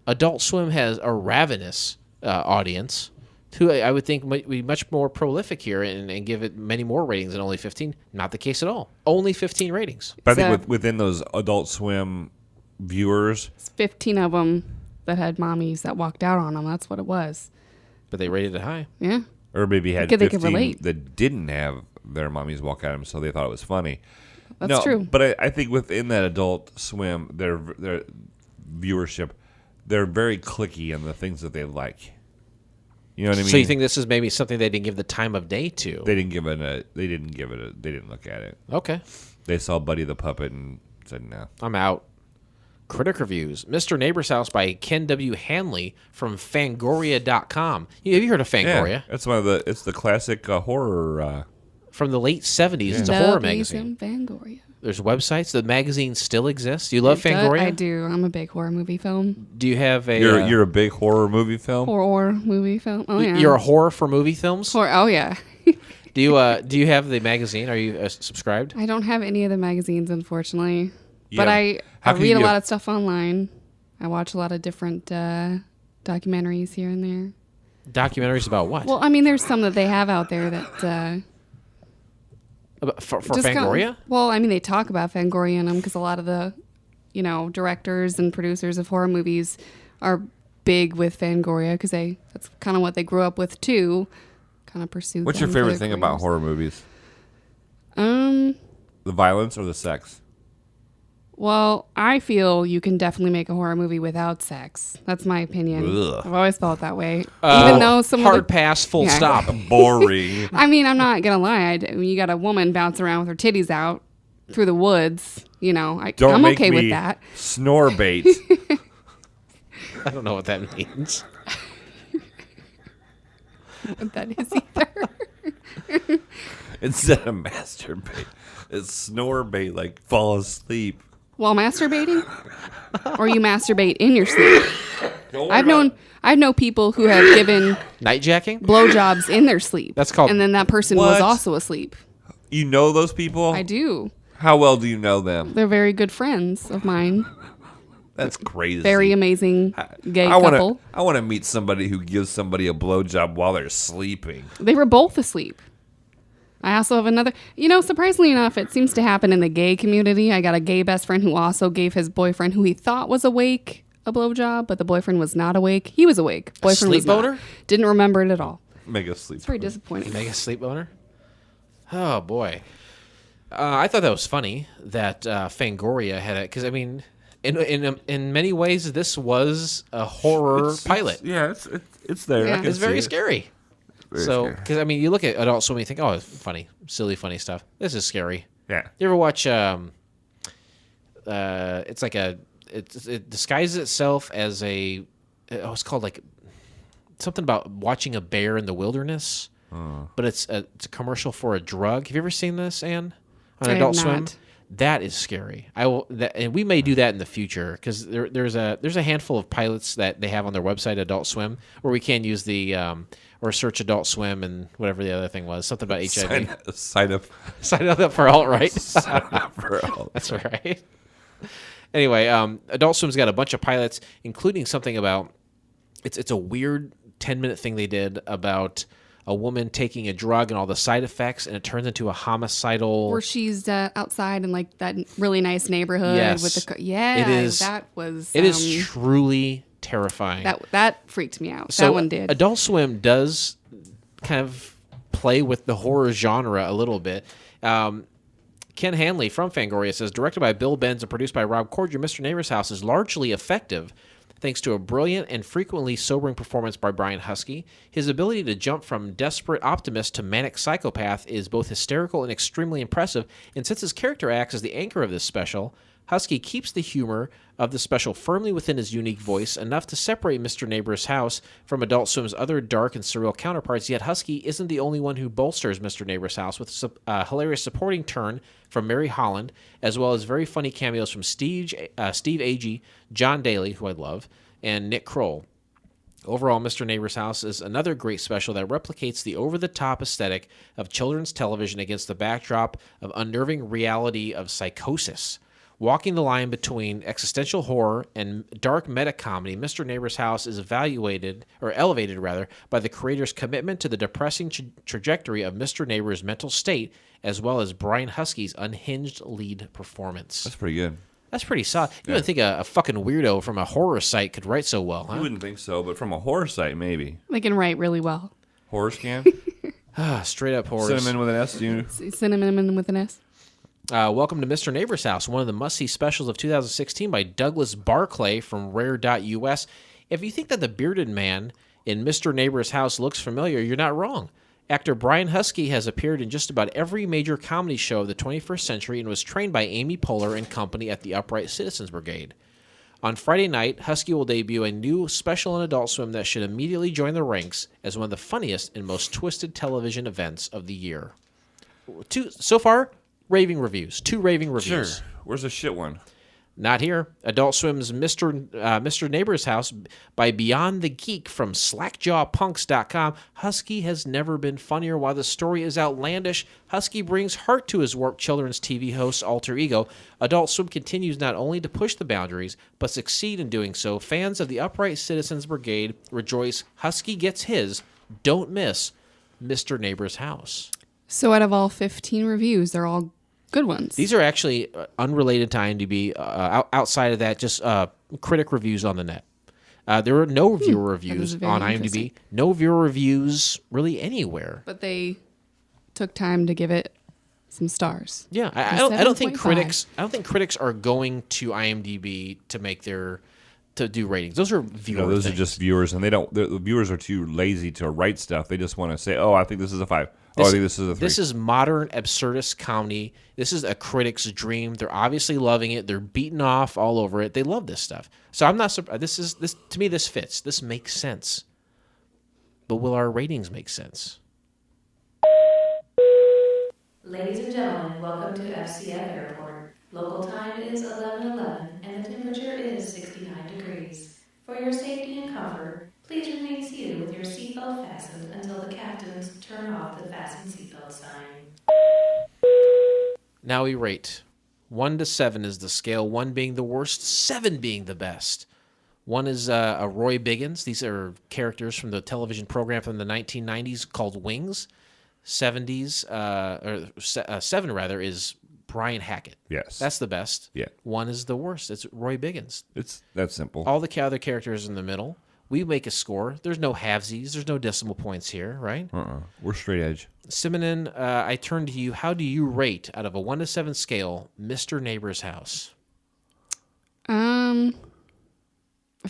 Speaker 4: Adult Swim has a ravenous audience, who I would think might be much more prolific here and give it many more ratings than only 15. Not the case at all. Only 15 ratings.
Speaker 3: But I think within those Adult Swim viewers,
Speaker 1: It's 15 of them that had mommies that walked out on them. That's what it was.
Speaker 4: But they rated it high.
Speaker 1: Yeah.
Speaker 3: or maybe had
Speaker 1: They could
Speaker 3: 15
Speaker 1: relate.
Speaker 3: that didn't have their mommies walk at them, so they thought it was funny.
Speaker 1: That's true.
Speaker 3: But I think within that Adult Swim, their viewership, they're very cliquey in the things that they like. You know what I mean?
Speaker 4: So you think this is maybe something they didn't give the time of day to?
Speaker 3: they didn't give it a? They didn't look at it.
Speaker 4: Okay.
Speaker 3: They saw Buddy the Puppet and said no.
Speaker 4: I'm out. Critic reviews. Mr. Neighbor's House by Ken W. Hanley from Fangoria.com. Have you heard of Fangoria?
Speaker 3: It's it's the classic horror.
Speaker 4: From the late 70s. It's a horror magazine.
Speaker 1: Fangoria.
Speaker 4: There's websites. The magazine still exists. You love
Speaker 1: It does-
Speaker 4: Fangoria?
Speaker 1: I do. I'm a big horror movie film.
Speaker 4: Do you have a...
Speaker 3: You're a big horror movie film.
Speaker 1: Horror movie film. Oh, yeah.
Speaker 4: You're a horror for movie films?
Speaker 1: Oh, yeah.
Speaker 4: Do you have the magazine? Are you subscribed?
Speaker 1: I don't have any of the magazines, unfortunately. But
Speaker 3: Yeah.
Speaker 1: I
Speaker 3: How can
Speaker 1: read a
Speaker 3: you-
Speaker 1: lot of stuff online. I watch a lot of different documentaries here and there.
Speaker 4: Documentaries about what?
Speaker 1: Well, I mean, there's some that they have out there that...
Speaker 4: For
Speaker 1: just kinda-
Speaker 4: Fangoria?
Speaker 1: well, I mean, they talk about Fangoria in them because a lot of the, directors and producers of horror movies are big with Fangoria because that's kind of what they grew up with too. Kind of pursue.
Speaker 3: What's your
Speaker 1: them for
Speaker 3: favorite
Speaker 1: their
Speaker 3: thing about
Speaker 1: careers.
Speaker 3: horror movies?
Speaker 1: The
Speaker 3: violence or the sex?
Speaker 1: Well, I feel you can definitely make a horror movie without sex. That's my opinion.
Speaker 3: Ugh.
Speaker 1: I've always felt that way. Even though some
Speaker 4: Hard
Speaker 1: of the,
Speaker 4: pass, full
Speaker 1: Yeah.
Speaker 4: stop.
Speaker 3: Boring.
Speaker 1: I mean, I'm not gonna lie. You got a woman bouncing around with her titties out through the woods.
Speaker 3: Don't
Speaker 1: I'm
Speaker 3: make
Speaker 1: okay
Speaker 3: me
Speaker 1: with that.
Speaker 3: snore bait.
Speaker 4: I don't know what that means.
Speaker 1: That is either.
Speaker 3: Instead of masturbate, it's snore bait, like fall asleep.
Speaker 1: While masturbating, or you masturbate in your sleep. I've known people who have given
Speaker 4: Nightjacking?
Speaker 1: blowjobs in their sleep.
Speaker 4: That's called-
Speaker 1: and then that person was
Speaker 3: What?
Speaker 1: also asleep.
Speaker 3: You know those people?
Speaker 1: I do.
Speaker 3: How well do you know them?
Speaker 1: They're very good friends of mine.
Speaker 3: That's crazy.
Speaker 1: Very amazing gay
Speaker 3: I
Speaker 1: couple.
Speaker 3: want to meet somebody who gives somebody a blowjob while they're sleeping.
Speaker 1: They were both asleep. I also have another, surprisingly enough, it seems to happen in the gay community. I got a gay best friend who also gave his boyfriend, who he thought was awake, a blowjob, but the boyfriend was not awake. He was awake. Boyfriend was
Speaker 4: sleep
Speaker 1: not.
Speaker 4: boner?
Speaker 1: Didn't remember it at all.
Speaker 3: Mega sleep.
Speaker 1: It's very disappointing.
Speaker 4: Mega sleep boner? Oh, boy. I thought that was funny that Fangoria had it, because, I mean, in many ways, this was a horror pilot.
Speaker 3: It's there.
Speaker 1: Yeah.
Speaker 3: I can
Speaker 4: It's very
Speaker 3: see it.
Speaker 4: scary.
Speaker 3: Very
Speaker 4: So,
Speaker 3: scary.
Speaker 4: because, I mean, you look at Adult Swim and you think, oh, it's funny, silly, funny stuff. This is scary.
Speaker 3: Yeah.
Speaker 4: You ever watch, it's like it disguises itself as it's called like something about watching a bear in the wilderness, but it's a commercial for a drug. Have you ever seen this, Anne? On
Speaker 1: I have
Speaker 4: Adult Swim?
Speaker 1: not.
Speaker 4: That is scary. And we may do that in the future because there's a handful of pilots that they have on their website, Adult Swim, where we can use the or search Adult Swim and whatever the other thing was, something about HIV.
Speaker 3: Sign up.
Speaker 4: Sign up for alt-right.
Speaker 3: Sign up for all.
Speaker 4: That's right. Anyway, Adult Swim's got a bunch of pilots, including something about it's a weird 10-minute thing they did about a woman taking a drug and all the side effects, and it turns into a homicidal.
Speaker 1: Where she's outside in like that really nice neighborhood
Speaker 4: Yes.
Speaker 1: with the yeah,
Speaker 4: It is-
Speaker 1: that was
Speaker 4: It is truly terrifying.
Speaker 1: that freaked me out.
Speaker 4: So
Speaker 1: that one did.
Speaker 4: Adult Swim does kind of play with the horror genre a little bit. Ken Hanley from Fangoria says, directed by Bill Benz and produced by Rob Corddry, Mr. Neighbor's House is largely effective thanks to a brilliant and frequently sobering performance by Brian Huskey. His ability to jump from desperate optimist to manic psychopath is both hysterical and extremely impressive, and since his character acts as the anchor of this special, Huskey keeps the humor of the special firmly within his unique voice, enough to separate Mr. Neighbor's House from Adult Swim's other dark and surreal counterparts, yet Huskey isn't the only one who bolsters Mr. Neighbor's House with a hilarious supporting turn from Mary Holland, as well as very funny cameos from Steve Agee, John Daly, who I love, and Nick Kroll. Overall, Mr. Neighbor's House is another great special that replicates the over-the-top aesthetic of children's television against the backdrop of unnerving reality of psychosis. Walking the line between existential horror and dark meta-comedy, Mr. Neighbor's House is elevated by the creator's commitment to the depressing trajectory of Mr. Neighbor's mental state, as well as Brian Huskey's unhinged lead performance.
Speaker 3: That's pretty good.
Speaker 4: That's pretty solid. You wouldn't think a fucking weirdo from a horror site could write so well, huh?
Speaker 3: You wouldn't think so, but from a horror site, maybe.
Speaker 1: They can write really well.
Speaker 3: Horror scan?
Speaker 4: Straight up horror.
Speaker 3: Cinnamon with an S, you.
Speaker 1: Cinnamon with an S.
Speaker 4: Welcome to Mr. Neighbor's House, one of the must-see specials of 2016 by Douglas Barclay from Rare.us. If you think that the bearded man in Mr. Neighbor's House looks familiar, you're not wrong. Actor Brian Huskey has appeared in just about every major comedy show of the 21st century and was trained by Amy Poehler and company at the Upright Citizens Brigade. On Friday night, Huskey will debut a new special on Adult Swim that should immediately join the ranks as one of the funniest and most twisted television events of the year. So far, raving reviews. 2 raving reviews.
Speaker 3: Sure. Where's the shit one?
Speaker 4: Not here. Adult Swim's Mr. Neighbor's House by Beyond the Geek from slackjawpunks.com. Huskey has never been funnier. While the story is outlandish, Huskey brings heart to his warped children's TV host's alter ego. Adult Swim continues not only to push the boundaries, but succeed in doing so. Fans of the Upright Citizens Brigade rejoice. Huskey gets his. Don't miss Mr. Neighbor's House.
Speaker 1: So out of all 15 reviews, they're all good ones.
Speaker 4: These are actually unrelated to IMDb. Outside of that, just critic reviews on the net. There were no viewer reviews on IMDb. No viewer reviews really anywhere.
Speaker 1: But they took time to give it some stars.
Speaker 4: Yeah, I don't think critics. I don't think critics are going to IMDb to do ratings. Those are viewer.
Speaker 3: Those are just viewers, and the viewers are too lazy to write stuff. They just want to say, "Oh, I think this is a 5. I think this is a 3."
Speaker 4: This is modern absurdist comedy. This is a critic's dream. They're obviously loving it. They're beating off all over it. They love this stuff. So I'm not surprised. This to me. This fits. This makes sense. But will our ratings make sense?
Speaker 5: Ladies and gentlemen, welcome to FCF Airport. Local time is 11:11 and the temperature is 69 degrees. For your safety and comfort, please remain seated with your seatbelt fastened until the captains turn off the fasten seatbelt sign.
Speaker 4: Now we rate. 1 to 7 is the scale, 1 being the worst, 7 being the best. 1 is a Roy Biggins. These are characters from the television program from the 1990s called Wings. 7 rather is Brian Hackett.
Speaker 3: Yes.
Speaker 4: That's the best.
Speaker 3: Yeah.
Speaker 4: 1 is the worst. It's Roy Biggins.
Speaker 3: It's that simple.
Speaker 4: All the other characters in the middle. We make a score. There's no halvesies. There's no decimal points here, right?
Speaker 3: We're straight edge.
Speaker 4: Simonin, I turn to you. How do you rate, out of a 1 to 7 scale, Mr. Neighbor's House?
Speaker 1: If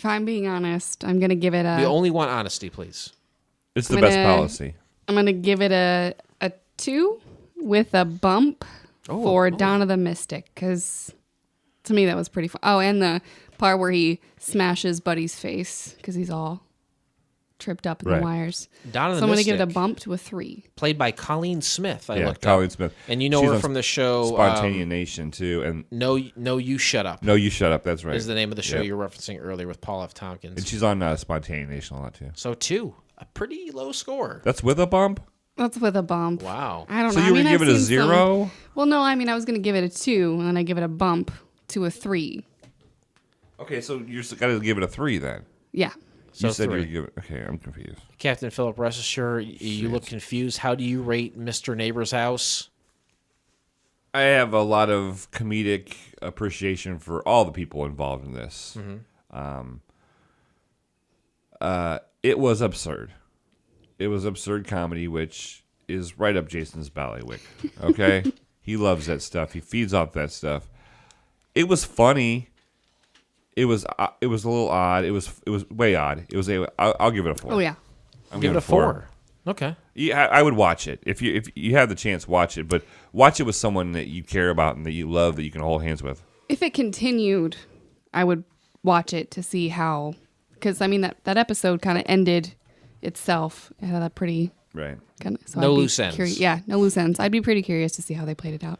Speaker 1: I'm being honest, I'm gonna give it a.
Speaker 4: We only want honesty, please.
Speaker 3: It's the best policy.
Speaker 1: I'm gonna give it a 2 with a bump for Dawn of the Mystic, because to me that was pretty fun. Oh, and the part where he smashes Buddy's face because he's all tripped up in the wires.
Speaker 4: Dawn of the
Speaker 1: So I'm going to
Speaker 4: Mystic,
Speaker 1: give it a bump to a 3.
Speaker 4: played by Colleen Smith. I looked
Speaker 3: Colleen
Speaker 4: up.
Speaker 3: Smith.
Speaker 4: And you know
Speaker 3: She's
Speaker 4: her
Speaker 3: on
Speaker 4: from the show
Speaker 3: Spontaneous Nation too, and
Speaker 4: No, You Shut Up.
Speaker 3: No, You Shut Up. That's right.
Speaker 4: Is the name of the show
Speaker 3: Yep.
Speaker 4: you're referencing earlier with Paul F. Tompkins.
Speaker 3: And she's on Spontaneous Nation a lot too.
Speaker 4: So 2, a pretty low score.
Speaker 3: That's with a bump.
Speaker 1: That's with a bump.
Speaker 4: Wow.
Speaker 1: I don't
Speaker 3: So
Speaker 1: know.
Speaker 3: you would give
Speaker 1: I've
Speaker 3: it a
Speaker 1: seen
Speaker 3: 0?
Speaker 1: Well, no, I mean, I was going to give it a 2, and then I give it a bump to a 3.
Speaker 3: Okay, so you're got to give it a 3 then.
Speaker 1: Yeah.
Speaker 4: So
Speaker 3: You said
Speaker 4: 3.
Speaker 3: you give it. Okay, I'm confused.
Speaker 4: Captain Philip, rest assured, you look confused. How do you rate Mr. Neighbor's House?
Speaker 3: I have a lot of comedic appreciation for all the people involved in this. It was absurd. It was absurd comedy, which is right up Jason's bailiwick. Okay, he loves that stuff. He feeds off that stuff. It was funny. It was a little odd. It was way odd. I'll give it a 4.
Speaker 1: Oh, yeah.
Speaker 3: I'm
Speaker 4: Give it
Speaker 3: giving
Speaker 4: a 4. Okay.
Speaker 3: Yeah, I would watch it if you have the chance. Watch it, but watch it with someone that you care about and that you love, that you can hold hands with.
Speaker 1: If it continued, I would watch it to see how, because I mean that episode kind of ended itself. It had a pretty
Speaker 3: Right.
Speaker 1: so
Speaker 4: No
Speaker 1: I'd be
Speaker 4: loose ends.
Speaker 1: Yeah, no loose ends. I'd be pretty curious to see how they played it out.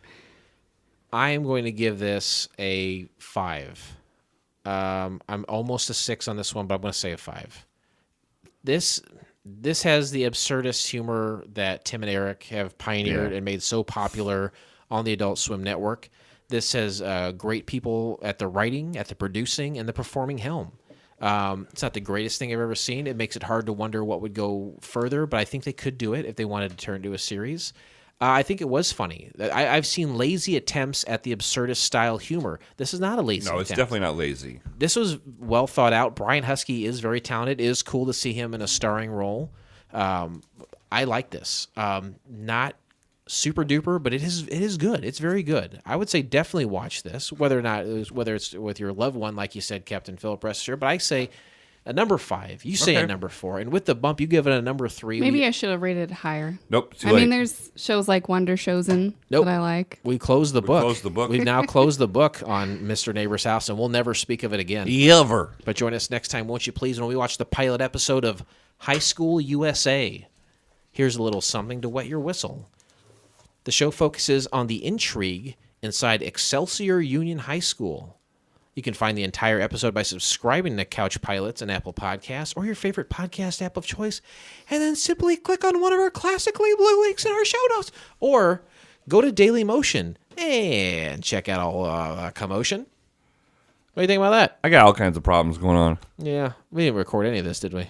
Speaker 4: I am going to give this a 5. I'm almost a 6 on this one, but I'm going to say a 5. this has the absurdist humor that Tim and Eric have pioneered and made so popular on the Adult Swim Network. This has great people at the writing, at the producing, and the performing helm. It's not the greatest thing I've ever seen. It makes it hard to wonder what would go further, but I think they could do it if they wanted to turn it into a series. I think it was funny. I've seen lazy attempts at the absurdist style humor. This is not a lazy attempt.
Speaker 3: No, it's definitely not lazy.
Speaker 4: This was well thought out. Brian Huskey is very talented. It is cool to see him in a starring role. I like this. Not super duper, but it is good. It's very good. I would say definitely watch this, whether it's with your loved one, like you said, Captain Philip Rester. But I say a number 5. You say a number 4, and with the bump, you give it a number 3.
Speaker 1: Maybe I should have rated it higher.
Speaker 3: Nope. Too
Speaker 1: I
Speaker 3: late.
Speaker 1: mean, there's shows like Wonder Chosen that I like.
Speaker 4: We closed the book.
Speaker 3: closed the book.
Speaker 4: We've now closed the book on Mr. Neighbor's House, and we'll never speak of it again.
Speaker 3: Ever.
Speaker 4: But join us next time, won't you please, when we watch the pilot episode of High School USA. Here's a little something to wet your whistle. The show focuses on the intrigue inside Excelsior Union High School. You can find the entire episode by subscribing to Couch Pilots and Apple Podcasts or your favorite podcast app of choice, and then simply click on one of our classically blue links in our show notes. Or go to Daily Motion and check out all Commotion. What do you think about that?
Speaker 3: I got all kinds of problems going on.
Speaker 4: Yeah, we didn't record any of this, did we?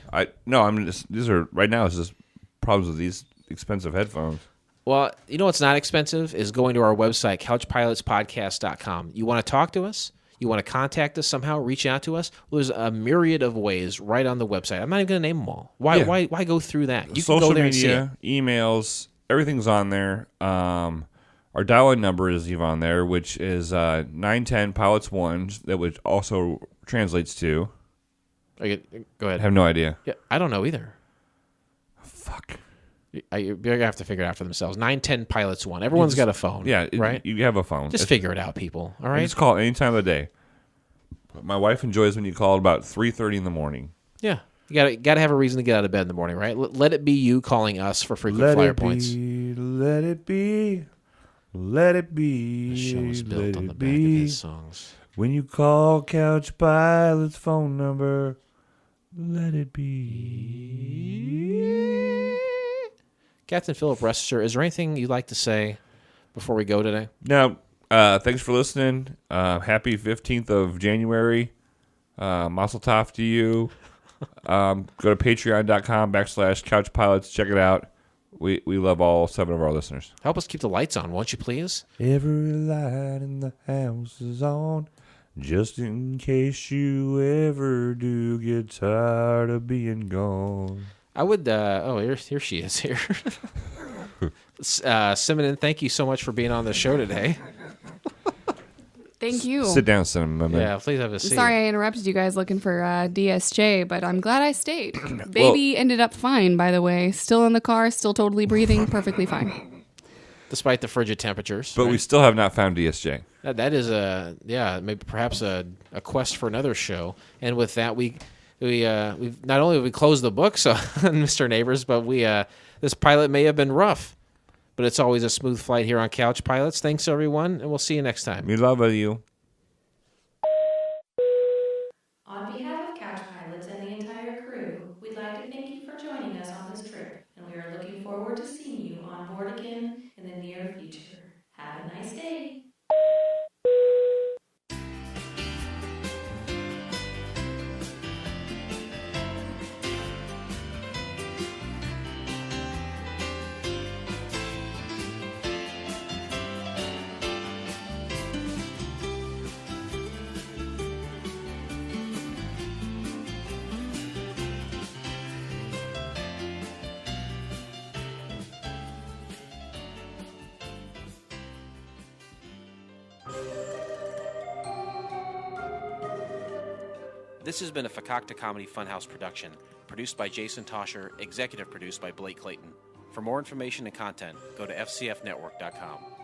Speaker 3: These are right now. It's just problems with these expensive headphones.
Speaker 4: Well, you know what's not expensive is going to our website, couchpilotspodcast.com. You want to talk to us? You want to contact us somehow, reach out to us? Well, there's a myriad of ways right on the website. I'm not even going to name them all. Why go through that? You
Speaker 3: Social
Speaker 4: can go there
Speaker 3: media,
Speaker 4: and see it.
Speaker 3: emails, everything's on there. Our dial-in number is even on there, which is 910 Pilots 1, that which also translates to...
Speaker 4: Okay, go ahead.
Speaker 3: I have no idea.
Speaker 4: Yeah, I don't know either.
Speaker 3: Fuck.
Speaker 4: You're going to have to figure it out for themselves. 910 Pilots 1. Everyone's got a phone.
Speaker 3: Yeah,
Speaker 4: right?
Speaker 3: You have a phone.
Speaker 4: Just figure it out, people. All right?
Speaker 3: You just call it any time of the day. My wife enjoys when you call at about 3:30 in the morning.
Speaker 4: Yeah. You got to have a reason to get out of bed in the morning, right? Let it be you calling us for frequent flyer points.
Speaker 3: Let it be. Let it be.
Speaker 4: The show is built
Speaker 3: let
Speaker 4: on
Speaker 3: it
Speaker 4: the back of
Speaker 3: be.
Speaker 4: his songs.
Speaker 3: When you call Couch Pilot's phone number, let it be.
Speaker 4: Captain Philip Rester, is there anything you'd like to say before we go today?
Speaker 3: Now, thanks for listening. Happy 15th of January. Mazel tov to you. Go to patreon.com/couchpilots. Check it out. We love all 7 of our listeners.
Speaker 4: Help us keep the lights on, won't you please?
Speaker 3: Every light in the house is on, just in case you ever do get tired of being gone.
Speaker 4: I would, here she is here. Simon, thank you so much for being on the show today.
Speaker 1: Thank you.
Speaker 3: Sit down, Cinnamon, my man.
Speaker 4: Yeah, please have a seat.
Speaker 1: Sorry I interrupted you guys looking for DSJ, but I'm glad I stayed. Baby ended up fine, by the way. Still in the car, still totally breathing, perfectly fine.
Speaker 4: Despite the frigid temperatures.
Speaker 3: But we still have not found DSJ.
Speaker 4: That is maybe perhaps a quest for another show. And with that, we've not only have we closed the books on Mr. Neighbors, but this pilot may have been rough. But it's always a smooth flight here on Couch Pilots. Thanks, everyone, and we'll see you next time.
Speaker 3: We love you.
Speaker 5: On behalf of Couch Pilots and the entire crew, we'd like to thank you for joining us on this trip, and we are looking forward to seeing you on board again in the near future. Have a nice day.
Speaker 4: This has been a Fakakta Comedy Funhouse production, produced by Jason Tosher, executive produced by Blake Clayton. For more information and content, go to fcfnetwork.com.